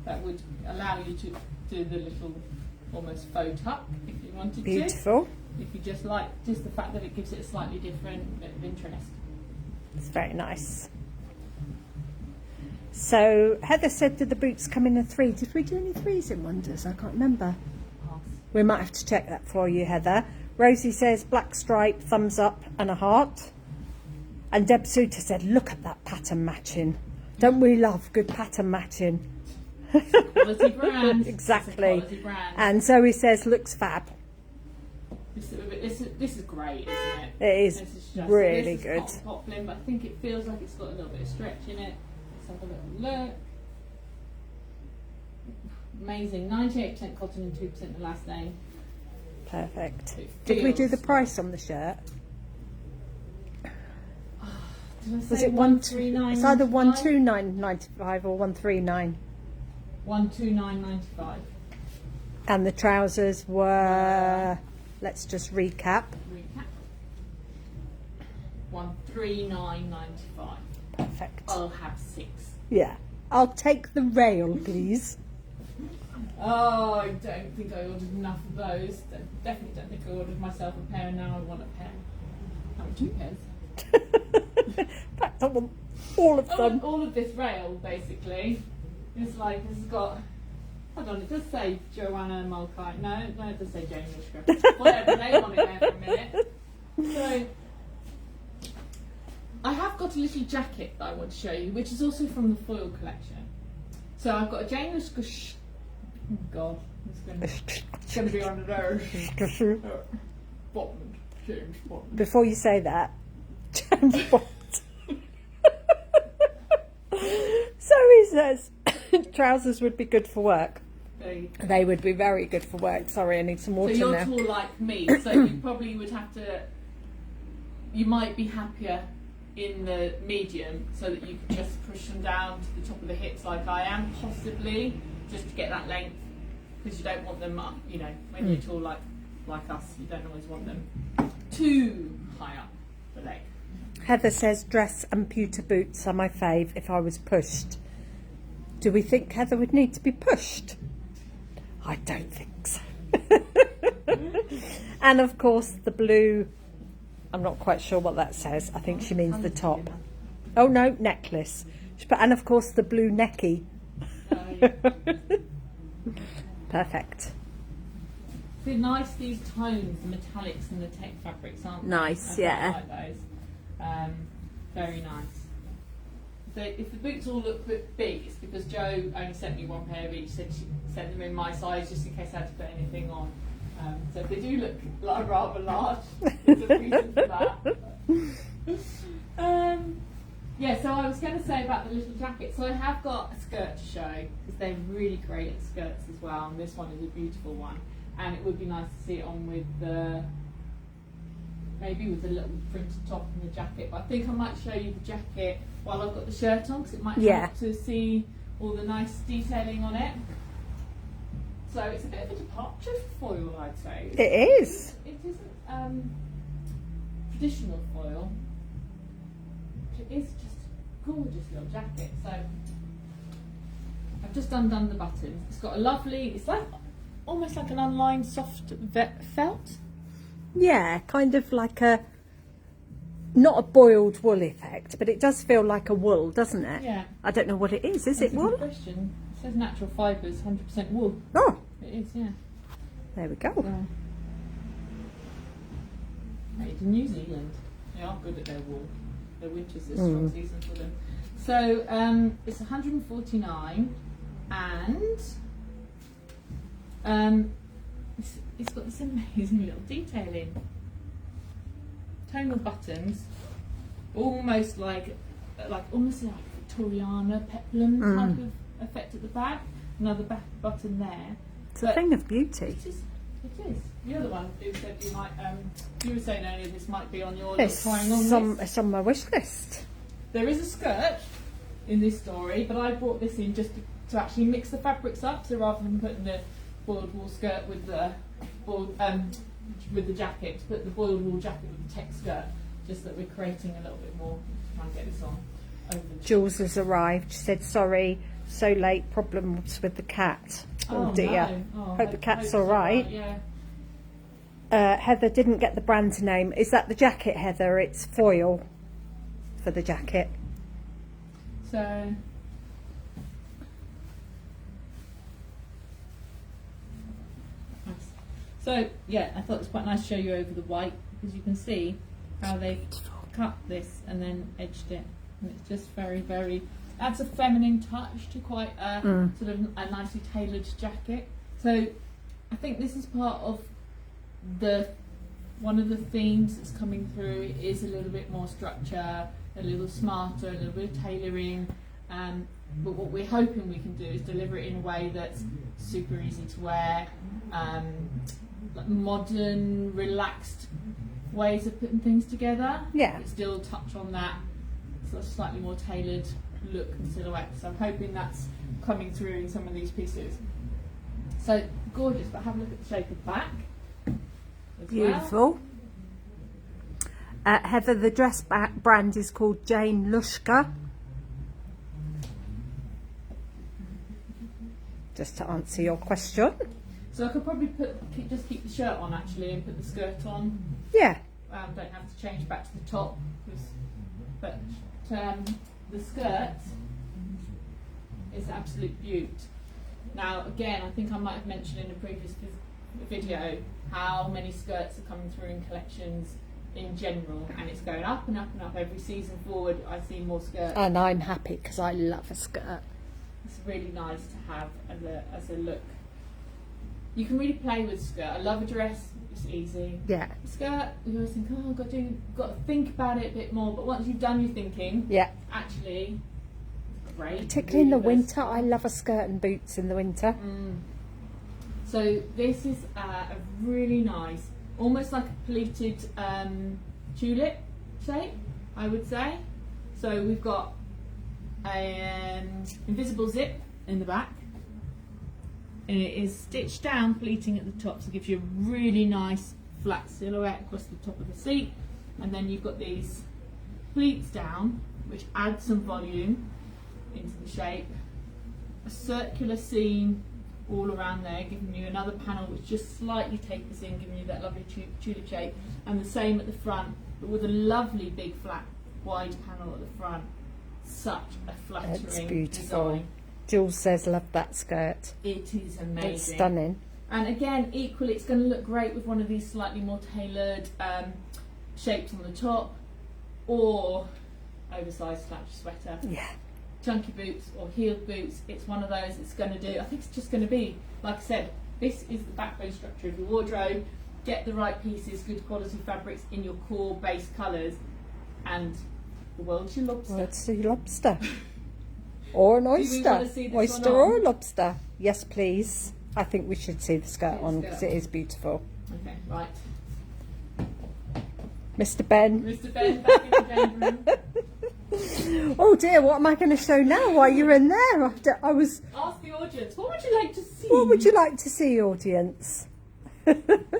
Speaker 1: That would allow you to do the little almost faux tuck if you wanted to.
Speaker 2: Beautiful.
Speaker 1: If you just like just the fact that it gives it a slightly different bit of interest.
Speaker 2: It's very nice. So Heather said, did the boots come in a 3? Did we do any 3s in Wonders? I can't remember.
Speaker 1: Pass.
Speaker 2: We might have to check that for you, Heather. Rosie says black stripe, thumbs up and a heart. And Deb Suter said, look at that pattern matching. Don't we love good pattern matching?
Speaker 1: Quality brand.
Speaker 2: Exactly.
Speaker 1: Quality brand.
Speaker 2: And Zoe says looks fab.
Speaker 1: This is great, isn't it?
Speaker 2: It is
Speaker 1: This is just,
Speaker 2: really
Speaker 1: this
Speaker 2: good.
Speaker 1: Is poplin, but I think it feels like it's got a little bit of stretch in it. have a little look. Amazing, 98% cotton and 2% the last name.
Speaker 2: Perfect.
Speaker 1: It
Speaker 2: Did we do
Speaker 1: feels-
Speaker 2: the price on the shirt?
Speaker 1: Did I say
Speaker 2: Was it
Speaker 1: 139.95?
Speaker 2: It's either 129.95 or 139.
Speaker 1: 129.95.
Speaker 2: And the trousers were, let's just recap.
Speaker 1: Recap. 139.95.
Speaker 2: Perfect.
Speaker 1: I'll have 6.
Speaker 2: Yeah. I'll take the rail, please.
Speaker 1: Oh, I don't think I ordered enough of those. Definitely don't think I ordered myself a pair, and now I want a pair. I want 2 pairs.
Speaker 2: In fact, I want all of
Speaker 1: I
Speaker 2: them.
Speaker 1: want all of this rail, basically. It's like, it's got... Hold on, it does say Joanna Mulcahy. No, it does say Jane Lushka. Whatever, name on it there for a minute. So, I have got a little jacket that I want to show you, which is also from the foil collection. So I've got a Jane Lushka... Oh God, it's going to be on the nose. Bottom, James Bottom.
Speaker 2: Before you say that, James Bond. So he says, trousers would be good for work. They would be very good for work. Sorry, I need some
Speaker 1: So
Speaker 2: water
Speaker 1: you're
Speaker 2: now.
Speaker 1: tall like me, so you probably would have to... You might be happier in the medium so that you could just push them down to the top of the hips like I am, possibly, just to get that length, because you don't want them up, you know, when you're tall like us, you don't always want them too high up the leg.
Speaker 2: Heather says dress and pewter boots are my fave if I was pushed. Do we think Heather would need to be pushed? I don't think so. And of course the blue, I'm not quite sure what that says. I think she means the top. Oh no, necklace. And of course the blue necky.
Speaker 1: Yeah.
Speaker 2: Perfect.
Speaker 1: They're nice, these tones, the metallics and the tech fabrics, aren't they?
Speaker 2: Nice,
Speaker 1: I quite
Speaker 2: yeah.
Speaker 1: like those. Very nice. So if the boots all look a bit big, it's because Jo only sent me one pair of each. Said she sent them in my size just in case I had to put anything on. So if they do look like rather large, there's a reason for that. Yeah, so I was going to say about the little jacket. So I have got a skirt to show because they're really great at skirts as well, and this one is a beautiful one. And it would be nice to see it on with the, maybe with the little printed top and the jacket. But I think I might show you the jacket while I've got the shirt on, because it might
Speaker 2: Yeah.
Speaker 1: help to see all the nice detailing on it. So it's a bit of a departure for foil, I'd say.
Speaker 2: It is.
Speaker 1: It isn't traditional foil. It is just a gorgeous little jacket. So I've just undone the buttons. It's got a lovely, it's like almost like an unlined soft felt.
Speaker 2: Yeah, kind of like a, not a boiled wool effect, but it does feel like a wool, doesn't it?
Speaker 1: Yeah.
Speaker 2: I don't know what it is. Is
Speaker 1: That's
Speaker 2: it
Speaker 1: a
Speaker 2: wool?
Speaker 1: good question. It says natural fibres, 100% wool.
Speaker 2: Oh,
Speaker 1: It is, yeah.
Speaker 2: there we go.
Speaker 1: Made in New Zealand. They are good at their wool. Their winter's a strong season for them. So it's 149, and it's got this amazing little detailing. Tonal buttons, almost like Victoriana peplum type of effect at the back. Another back button there.
Speaker 2: It's a thing of beauty.
Speaker 1: It is. The other one who said you might, you were saying earlier this might be on your
Speaker 2: It's
Speaker 1: trying on list.
Speaker 2: it's on my wish list.
Speaker 1: There is a skirt in this story, but I brought this in just to actually mix the fabrics up. So rather than putting the boiled wool skirt with the jacket, to put the boiled wool jacket with the tech skirt, just that we're creating a little bit more. Try and get this on. Over the
Speaker 2: Jules has arrived. She said, sorry, so late, problems with the cat. Oh dear.
Speaker 1: No. Oh,
Speaker 2: Hope the cat's
Speaker 1: it's
Speaker 2: all right.
Speaker 1: Yeah.
Speaker 2: Heather didn't get the brand name. Is that the jacket, Heather? It's foil for the jacket.
Speaker 1: So nice. So yeah, I thought it was quite nice to show you over the white, because you can see how they've cut this and then edged it, and it's just very, very adds a feminine touch to quite a sort of a nicely tailored jacket. So I think this is part of one of the themes that's coming through is a little bit more structure, a little smarter, a little bit of tailoring, But what we're hoping we can do is deliver it in a way that's super easy to wear, like modern, relaxed ways of putting things together.
Speaker 2: Yeah.
Speaker 1: But still touch on that sort of slightly more tailored look and silhouette. So I'm hoping that's coming through in some of these pieces. So gorgeous, but have a look at the shape of the back. As
Speaker 2: Beautiful.
Speaker 1: Well.
Speaker 2: Heather, the dress brand is called Jane Lushka. Just to answer your question.
Speaker 1: So I could probably just keep the shirt on actually and put the skirt on.
Speaker 2: Yeah.
Speaker 1: Don't have to change back to the top. But the skirt is absolute beaut. Now again, I think I might have mentioned in a previous video how many skirts are coming through in collections in general, and it's going up and up and up every season forward. I see more skirts,
Speaker 2: And I'm happy because I love a skirt.
Speaker 1: it's really nice to have as a look. You can really play with skirt. I love a dress, it's easy.
Speaker 2: Yeah.
Speaker 1: Skirt, you always think, oh, got to think about it a bit more, but once you've done your thinking,
Speaker 2: Yeah.
Speaker 1: actually, it's great.
Speaker 2: Particularly in the
Speaker 1: Really
Speaker 2: winter, I love a skirt and boots in the winter.
Speaker 1: So this is a really nice, almost like a pleated tulip shape, I would say. So we've got an invisible zip in the back, and it is stitched down, pleating at the top, so it gives you a really nice flat silhouette across the top of the seat. And then you've got these pleats down, which add some volume into the shape. A circular seam all around there, giving you another panel which just slightly tapers in, giving you that lovely tulip shape. And the same at the front, but with a lovely big flat wide panel at the front. Such a flattering
Speaker 2: It's beautiful.
Speaker 1: design.
Speaker 2: Jules says, love that skirt.
Speaker 1: It is amazing.
Speaker 2: It's stunning.
Speaker 1: And again, equally, it's going to look great with one of these slightly more tailored shapes on the top, or oversized slouch sweater.
Speaker 2: Yeah.
Speaker 1: Chunky boots or heeled boots. It's one of those it's going to do. I think it's just going to be, like I said, this is the backbone structure of your wardrobe. Get the right pieces, good quality fabrics in your core base colours, and the world's your lobster.
Speaker 2: Well, it's a lobster. Or an
Speaker 1: Do we
Speaker 2: oyster.
Speaker 1: want to see this
Speaker 2: Oyster
Speaker 1: one on?
Speaker 2: or a lobster. Yes, please. I think we should see the skirt
Speaker 1: See the
Speaker 2: on
Speaker 1: skirt.
Speaker 2: because it is beautiful.
Speaker 1: Okay, right.
Speaker 2: Mr. Ben.
Speaker 1: Mr. Ben, back in the game room.
Speaker 2: Oh dear, what am I going to show now while you're in there? I was.
Speaker 1: Ask the audience, what would you like to see?
Speaker 2: What would you like to see, audience?
Speaker 1: I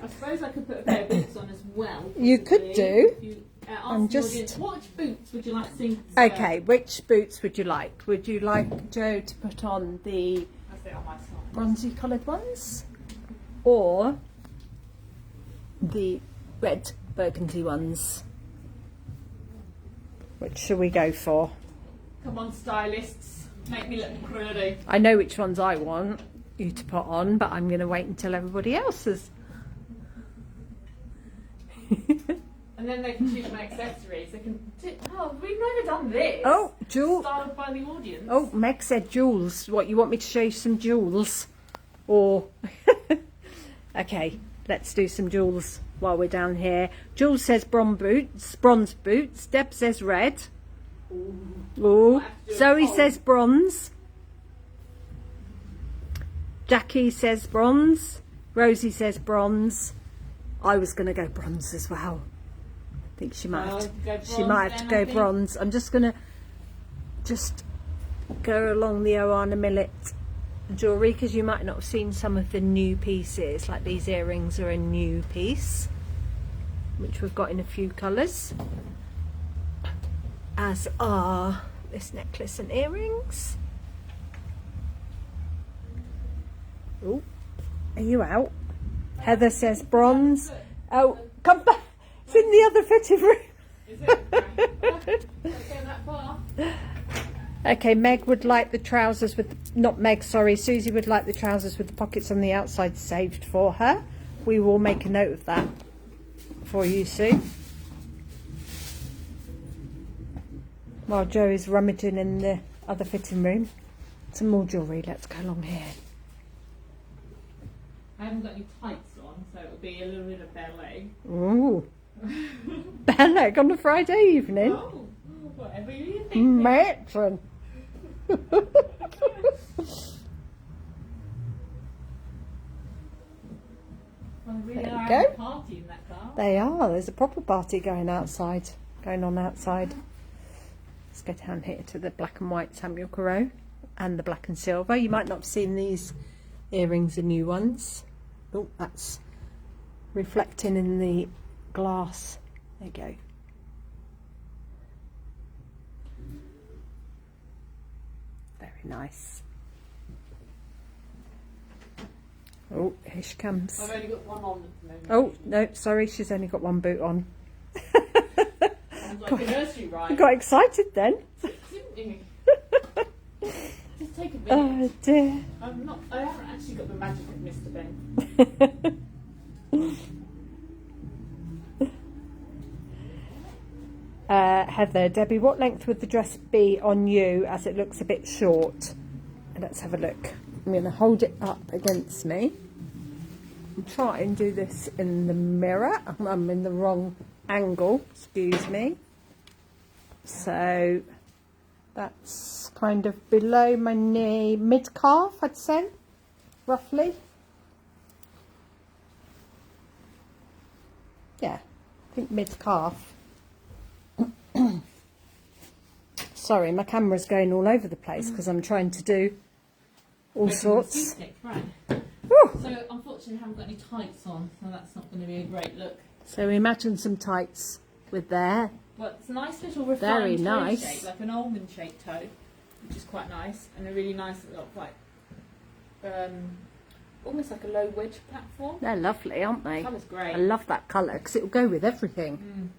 Speaker 1: suppose I could put a pair of boots on as well.
Speaker 2: You could
Speaker 1: possibly.
Speaker 2: do.
Speaker 1: If you,
Speaker 2: I'm
Speaker 1: ask
Speaker 2: just-
Speaker 1: the audience, what boots would you like to see? the skirt?
Speaker 2: Okay, which boots would you like? Would you like Joe to put on the
Speaker 1: I'll say on my side.
Speaker 2: bronzy coloured ones? Or the red burgundy ones? Which shall we go for?
Speaker 1: Come on, stylists, make me look pretty.
Speaker 2: I know which ones I want you to put on, but I'm going to wait until everybody else has.
Speaker 1: And then they can choose my accessories. They can. Oh, we've never done this.
Speaker 2: Oh, jewel.
Speaker 1: Styled by the audience.
Speaker 2: Oh, Meg said jewels. What, you want me to show you some jewels? Or. Okay, let's do some jewels while we're down here. Jules says bronze boots. Deb says red. Ooh. Zoe says bronze. Jackie says bronze. Rosie says bronze. I was going to go bronze as well. I think she might have to go bronze. I'm just going to go along the Oana Millet jewellery because you might not have seen some of the new pieces. Like these earrings are a new piece, which we've got in a few colours, as are this necklace and earrings. Oh, are you out? Heather says bronze. Oh, come back. It's in the other fitting room.
Speaker 1: Is it? Don't go that far.
Speaker 2: Okay, Meg would like the trousers with, not Meg, sorry, Susie would like the trousers with the pockets on the outside saved for her. We will make a note of that for you, Sue. While Joe is rummaging in the other fitting room. Some more jewellery, let's go along here.
Speaker 1: I haven't got any tights on, so it'll be a little bit of ballet.
Speaker 2: Ooh. Bare leg on a Friday evening.
Speaker 1: Oh, whatever you think.
Speaker 2: Matron.
Speaker 1: Well, they really
Speaker 2: There
Speaker 1: are
Speaker 2: we
Speaker 1: having
Speaker 2: go.
Speaker 1: a party in that car.
Speaker 2: They are. There's a proper party going on outside. Let's go down here to the black and white Samuel Corot and the black and silver. You might not have seen these earrings, are new ones. Oh, that's reflecting in the glass. There you go. Very nice. Oh, here she comes.
Speaker 1: I've only got one on at the moment.
Speaker 2: Oh, no, sorry, she's only got one boot on.
Speaker 1: Sounds like a nursery
Speaker 2: You
Speaker 1: rhyme.
Speaker 2: got excited then.
Speaker 1: Didn't you? Just take a minute.
Speaker 2: Oh dear.
Speaker 1: I haven't actually got the magic of Mr. Ben.
Speaker 2: Heather, Debbie, what length would the dress be on you as it looks a bit short? Let's have a look. I'm going to hold it up against me and try and do this in the mirror. I'm in the wrong angle, excuse me. So that's kind of below my knee, mid-calf, I'd say, roughly. Yeah, I think mid-calf. Sorry, my camera's going all over the place because I'm trying to do all sorts.
Speaker 1: Right.
Speaker 2: Whew.
Speaker 1: So unfortunately I haven't got any tights on, so that's not going to be a great look.
Speaker 2: So imagine some tights with there.
Speaker 1: Well, it's a nice little refined
Speaker 2: Very
Speaker 1: toe
Speaker 2: nice.
Speaker 1: shape, like an almond shaped toe, which is quite nice, and a really nice little, like, almost like a low wedge platform.
Speaker 2: They're lovely, aren't they?
Speaker 1: Colour's great.
Speaker 2: I love that colour because it will go with everything.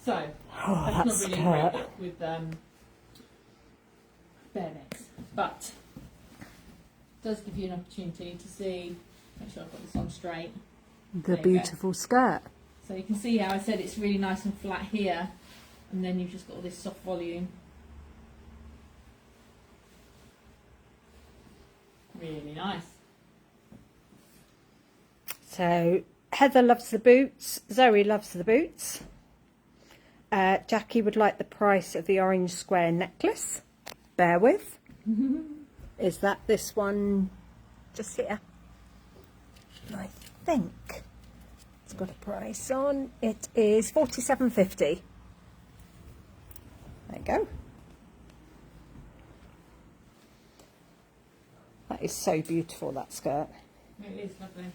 Speaker 1: So,
Speaker 2: Oh, that
Speaker 1: that's not really a great
Speaker 2: skirt.
Speaker 1: look with bare necks, but it does give you an opportunity to see, make sure I've got this on straight.
Speaker 2: The
Speaker 1: There you go.
Speaker 2: beautiful skirt.
Speaker 1: So you can see how I said it's really nice and flat here, and then you've just got all this soft volume. Really nice.
Speaker 2: So Heather loves the boots. Zoe loves the boots. Jackie would like the price of the orange square necklace. Bear with. Is that this one just here? I think it's got a price on. It is $47.50. There you go. That is so beautiful, that skirt.
Speaker 1: It is lovely.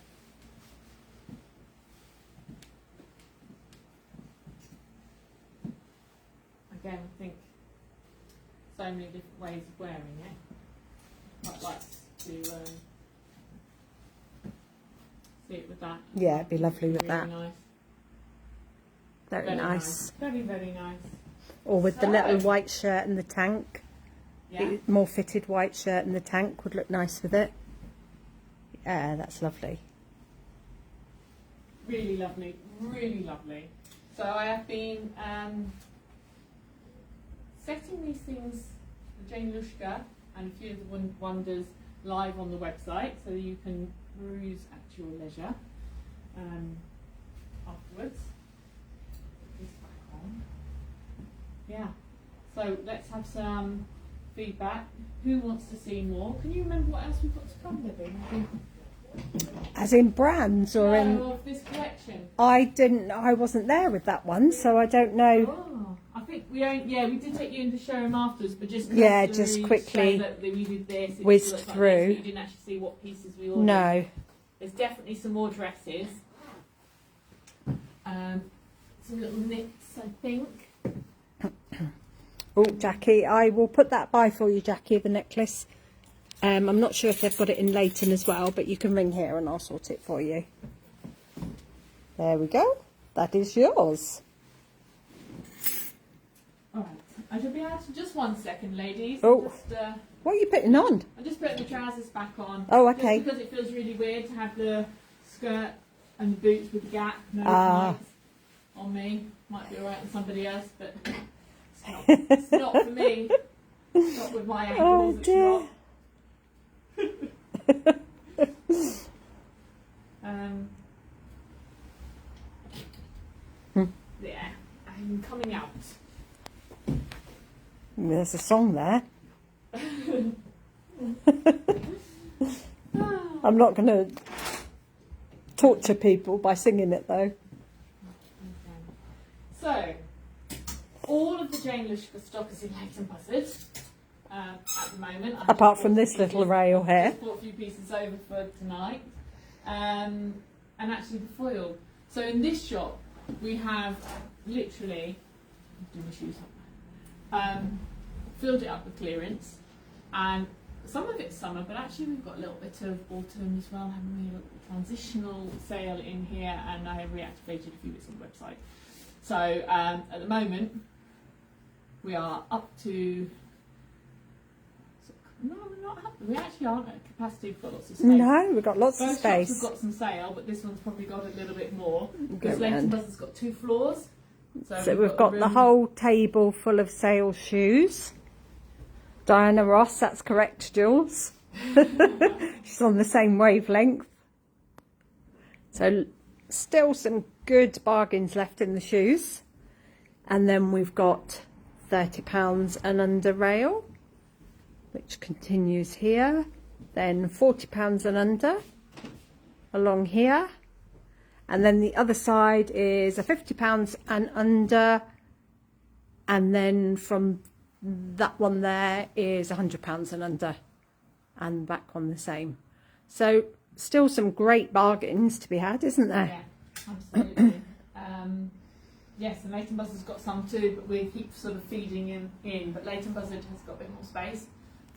Speaker 1: Again, I think so many different ways of wearing it. I'd like to see it with that.
Speaker 2: Yeah, it'd be lovely with
Speaker 1: Really
Speaker 2: that.
Speaker 1: Nice.
Speaker 2: Very nice.
Speaker 1: Very, very nice.
Speaker 2: Or with the little white shirt and the tank.
Speaker 1: Yeah.
Speaker 2: The more fitted white shirt and the tank would look nice with it. Yeah, that's lovely.
Speaker 1: Really lovely. Really lovely. So I have been setting these things, the Jane Lushka and a few of the wonders, live on the website, so you can peruse at your leisure afterwards. Put this back on. Yeah. So let's have some feedback. Who wants to see more? Can you remember what else we've got to come, Debbie?
Speaker 2: As in brands or in...
Speaker 1: of this collection.
Speaker 2: I wasn't there with that one, so I don't know.
Speaker 1: Oh, I think we did take you into showroom afterwards, but just
Speaker 2: Just quickly
Speaker 1: show that we did this. It
Speaker 2: whizzed
Speaker 1: looked like
Speaker 2: through.
Speaker 1: this, you didn't actually see what pieces we ordered.
Speaker 2: No.
Speaker 1: There's definitely some more dresses. Some little knits, I think.
Speaker 2: Oh, Jackie, I will put that by for you, Jackie, the necklace. I'm not sure if they've got it in Leighton as well, but you can ring here and I'll sort it for you. There we go. That is yours.
Speaker 1: Alright, I shall be out in just 1 second, ladies.
Speaker 2: Oh.
Speaker 1: Just,
Speaker 2: What are you putting on?
Speaker 1: I'm just putting the trousers back on.
Speaker 2: Oh, okay.
Speaker 1: Just because it feels really weird to have the skirt and the boots with the gap, no tights on me. Might be alright on somebody else, but it's not for me. It's not with my ankles.
Speaker 2: Oh,
Speaker 1: it's
Speaker 2: dear.
Speaker 1: not. Yeah, I'm coming out.
Speaker 2: There's a song there. I'm not going to torture people by singing it though.
Speaker 1: So, all of the Jane Lushka stock is in Leighton Buzzard at the moment.
Speaker 2: Apart from this little rail here.
Speaker 1: Just bought a few pieces over for tonight. And actually the foil. So in this shop we have literally, do my shoes up, filled it up with clearance, and some of it's summer, but actually we've got a little bit of autumn as well, haven't we? A little transitional sale in here, and I have reactivated a few bits on the website. So at the moment we are up to, no, we're not happy. We actually aren't at capacity. We've got lots of space.
Speaker 2: No, we've got lots of
Speaker 1: Both
Speaker 2: space.
Speaker 1: shops have got some sale, but this one's probably got a little bit more.
Speaker 2: Go
Speaker 1: Because Leighton
Speaker 2: round.
Speaker 1: Buzzard's got 2 floors.
Speaker 2: So we've got
Speaker 1: a
Speaker 2: the
Speaker 1: room-
Speaker 2: whole table full of sale shoes. Diana Ross, that's correct, Jules. She's on the same wavelength. So still some good bargains left in the shoes. And then we've got £30 and under rail, which continues here. Then £40 and under along here. And then the other side is a £50 and under, and then from that one there is £100 and under, and the back one the same. So still some great bargains to be had, isn't there?
Speaker 1: Yeah, absolutely. Yes, and Leighton Buzzard's got some too, but we keep sort of feeding in. But Leighton Buzzard has got a bit more space,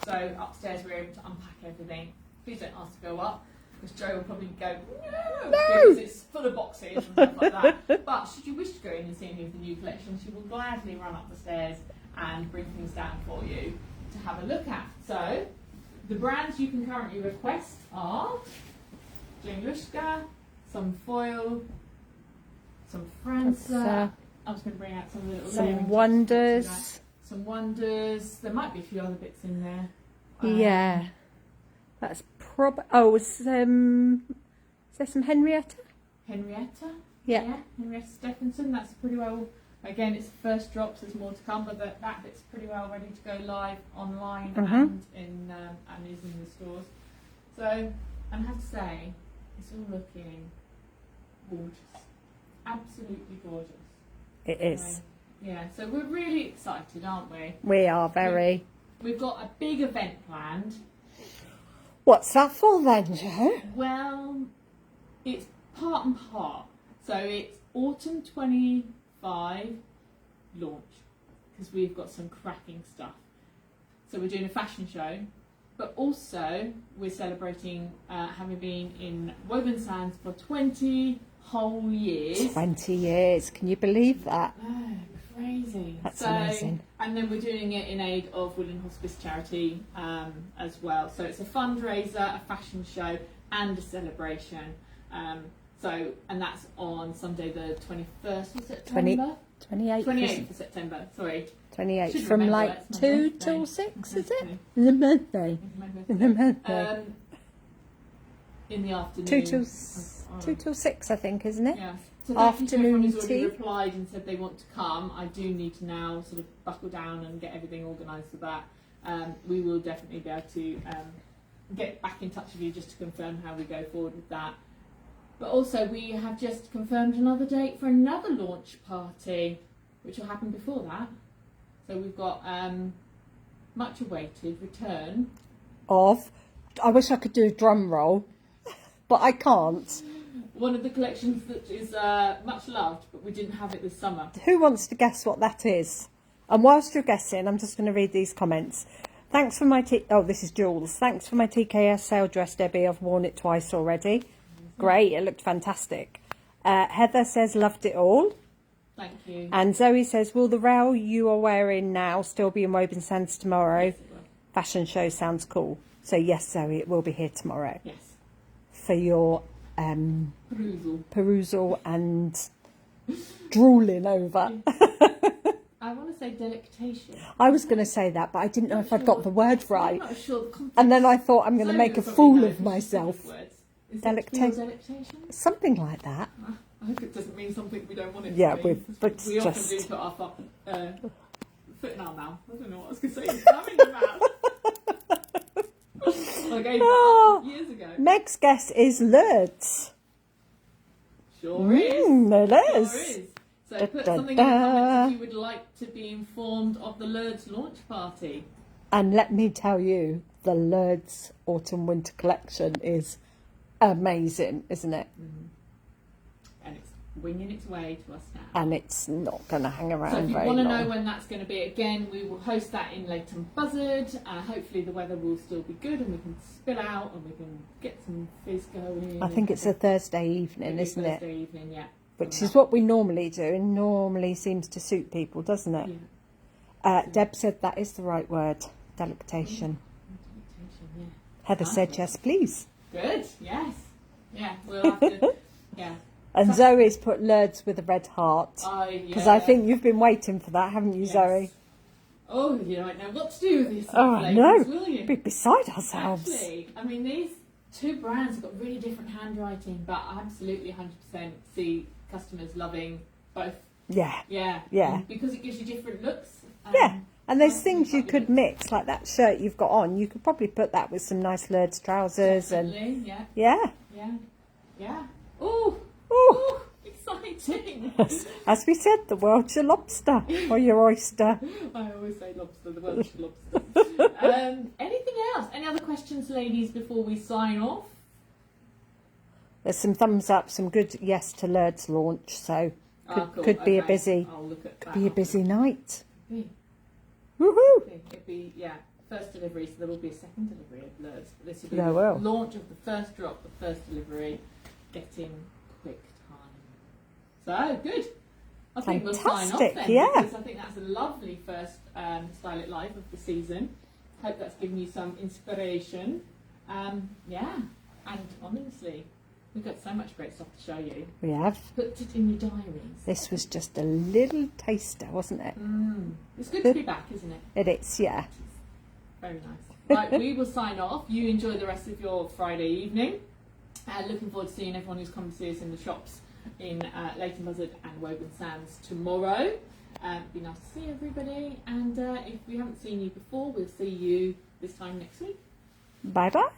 Speaker 1: so upstairs we're able to unpack everything. Please don't ask to go up, because Joe will probably go, no, because it's full of boxes and stuff like that. But should you wish to go in and see any of the new collections, she will gladly run up the stairs and bring things down for you to have a look at. So, the brands you can currently request are Jane Lushka, some foil, some Franza. I was going to bring out some little layering
Speaker 2: Some
Speaker 1: tips,
Speaker 2: wonders.
Speaker 1: some wonders. There might be a few other bits in there.
Speaker 2: Yeah. That's oh, is there some Henrietta?
Speaker 1: Henrietta.
Speaker 2: Yeah.
Speaker 1: Henrietta Stephenson. That's pretty well. Again, it's the first drops. There's more to come, but that bit's pretty well ready to go live online and is in the stores. So, I have to say, it's all looking gorgeous. Absolutely gorgeous.
Speaker 2: It is.
Speaker 1: Yeah. So we're really excited, aren't we?
Speaker 2: We are very.
Speaker 1: We've got a big event planned.
Speaker 2: What's that for then, Joe?
Speaker 1: Well, it's part and part. So it's autumn 25 launch, because we've got some cracking stuff. So we're doing a fashion show, but also we're celebrating having been in Woven Sands for 20 whole years.
Speaker 2: 20 years. Can you believe that?
Speaker 1: Oh, crazy.
Speaker 2: That's amazing.
Speaker 1: And then we're doing it in aid of Woodland Hospice charity as well. So it's a fundraiser, a fashion show, and a celebration. And that's on Sunday the 21st of September? 28th of September, sorry.
Speaker 2: 28
Speaker 1: Should
Speaker 2: from
Speaker 1: remember,
Speaker 2: like
Speaker 1: it's
Speaker 2: 2
Speaker 1: my
Speaker 2: till
Speaker 1: birthday.
Speaker 2: 6, is it?
Speaker 1: Birthday.
Speaker 2: In the birthday.
Speaker 1: It's
Speaker 2: In
Speaker 1: my
Speaker 2: the
Speaker 1: birthday.
Speaker 2: birthday.
Speaker 1: In the afternoon.
Speaker 2: 2 till 6, I think, isn't it?
Speaker 1: Yeah. So
Speaker 2: Afternoon
Speaker 1: who's already
Speaker 2: tea.
Speaker 1: replied and said they want to come. I do need to now sort of buckle down and get everything organised for that. We will definitely be able to get back in touch with you just to confirm how we go forward with that. But also we have just confirmed another date for another launch party, which will happen before that. So we've got much awaited return
Speaker 2: Of. I wish I could do a drum roll, but I can't.
Speaker 1: one of the collections that is much loved, but we didn't have it this summer.
Speaker 2: Who wants to guess what that is? And whilst you're guessing, I'm just going to read these comments. Thanks for my oh, this is Jules. Thanks for my TKS sale dress, Debbie. I've worn it twice already. Great, it looked fantastic. Heather says, loved it all.
Speaker 1: Thank you.
Speaker 2: And Zoe says, will the rail you are wearing now still be in Woven Sands tomorrow?
Speaker 1: Yes, it will.
Speaker 2: Fashion show sounds cool. So yes, Zoe, it will be here tomorrow
Speaker 1: Yes.
Speaker 2: for your perusal and drooling over.
Speaker 1: I want to say delectation.
Speaker 2: I was going to say that, but I didn't know if I'd got the word
Speaker 1: I'm
Speaker 2: right.
Speaker 1: not sure the context.
Speaker 2: And then I thought I'm going to
Speaker 1: Zoe
Speaker 2: make a
Speaker 1: would
Speaker 2: fool
Speaker 1: probably
Speaker 2: of
Speaker 1: know
Speaker 2: myself.
Speaker 1: words. Is
Speaker 2: Delecta-
Speaker 1: it delectation?
Speaker 2: Something like that.
Speaker 1: I hope it doesn't mean something we don't want it
Speaker 2: Yeah,
Speaker 1: to mean.
Speaker 2: but
Speaker 1: We often
Speaker 2: just-
Speaker 1: do put our foot in our mouth. I don't know what I was going to say. I'm in your mouth. I gave that up years ago.
Speaker 2: Meg's guess is Lourdes.
Speaker 1: Sure is.
Speaker 2: It is.
Speaker 1: Sure is. So put something in the comments if you would like to be informed of the Lourdes launch party.
Speaker 2: And let me tell you, the Lourdes Autumn Winter collection is amazing, isn't it?
Speaker 1: And it's winging its way to us now.
Speaker 2: And it's not going to hang around
Speaker 1: So if you
Speaker 2: very
Speaker 1: want to
Speaker 2: long.
Speaker 1: know when that's going to be, again, we will host that in Leighton Buzzard. Hopefully the weather will still be good and we can spill out and we can get some fizz going.
Speaker 2: I think it's a Thursday evening, isn't it?
Speaker 1: Thursday evening, yeah.
Speaker 2: Which is what we normally do and normally seems to suit people, doesn't it?
Speaker 1: Yeah.
Speaker 2: Deb said that is the right word, delectation.
Speaker 1: Yeah.
Speaker 2: Heather said yes, please.
Speaker 1: Good, yes. Yeah, we'll have to, yeah.
Speaker 2: And Zoe's put Lourdes with a red heart. Because I think you've been waiting for that, haven't you,
Speaker 1: Yes.
Speaker 2: Zoe?
Speaker 1: Oh, you don't know what to do with these
Speaker 2: Oh,
Speaker 1: ladies,
Speaker 2: no.
Speaker 1: will you?
Speaker 2: Be beside ourselves.
Speaker 1: Actually, I mean, these two brands have got really different handwriting, but I absolutely 100% see customers loving both.
Speaker 2: Yeah.
Speaker 1: Yeah.
Speaker 2: Yeah.
Speaker 1: And because it gives you different looks.
Speaker 2: Yeah. And there's
Speaker 1: I
Speaker 2: things you
Speaker 1: think
Speaker 2: could
Speaker 1: that'd
Speaker 2: mix, like that shirt you've got on. You could probably put that with some nice Lourdes trousers.
Speaker 1: Definitely, yeah.
Speaker 2: Yeah.
Speaker 1: Yeah. Yeah. Ooh.
Speaker 2: Ooh.
Speaker 1: Ooh. Exciting.
Speaker 2: As we said, the world's your lobster or your oyster.
Speaker 1: I always say lobster, the Welsh lobster. Anything else? Any other questions, ladies, before we sign off?
Speaker 2: There's some thumbs up, some good yes to Lourdes launch, so
Speaker 1: Cool.
Speaker 2: could be a
Speaker 1: Okay.
Speaker 2: busy
Speaker 1: I'll look at that.
Speaker 2: be a busy night.
Speaker 1: Be.
Speaker 2: Woohoo!
Speaker 1: It'd be, yeah, first delivery, so there will be a second delivery of Lourdes. But this will be
Speaker 2: There
Speaker 1: the
Speaker 2: will.
Speaker 1: launch of the first drop, the first delivery, getting quick time. So, good. I think we'll sign off
Speaker 2: Fantastic,
Speaker 1: then,
Speaker 2: yeah.
Speaker 1: because I think that's a lovely first Style It Live of the season. Hope that's given you some inspiration. Yeah, and honestly, we've got so much great stuff to show you.
Speaker 2: We have.
Speaker 1: Put it in your diaries.
Speaker 2: This was just a little taster, wasn't it?
Speaker 1: It's good to be back, isn't it?
Speaker 2: It is, yeah.
Speaker 1: Very nice. Right, we will sign off. You enjoy the rest of your Friday evening. Looking forward to seeing everyone who's come to see us in the shops in Leighton Buzzard and Woburn Sands tomorrow. Be nice to see everybody. And if we haven't seen you before, we'll see you this time next week.
Speaker 2: Bye bye.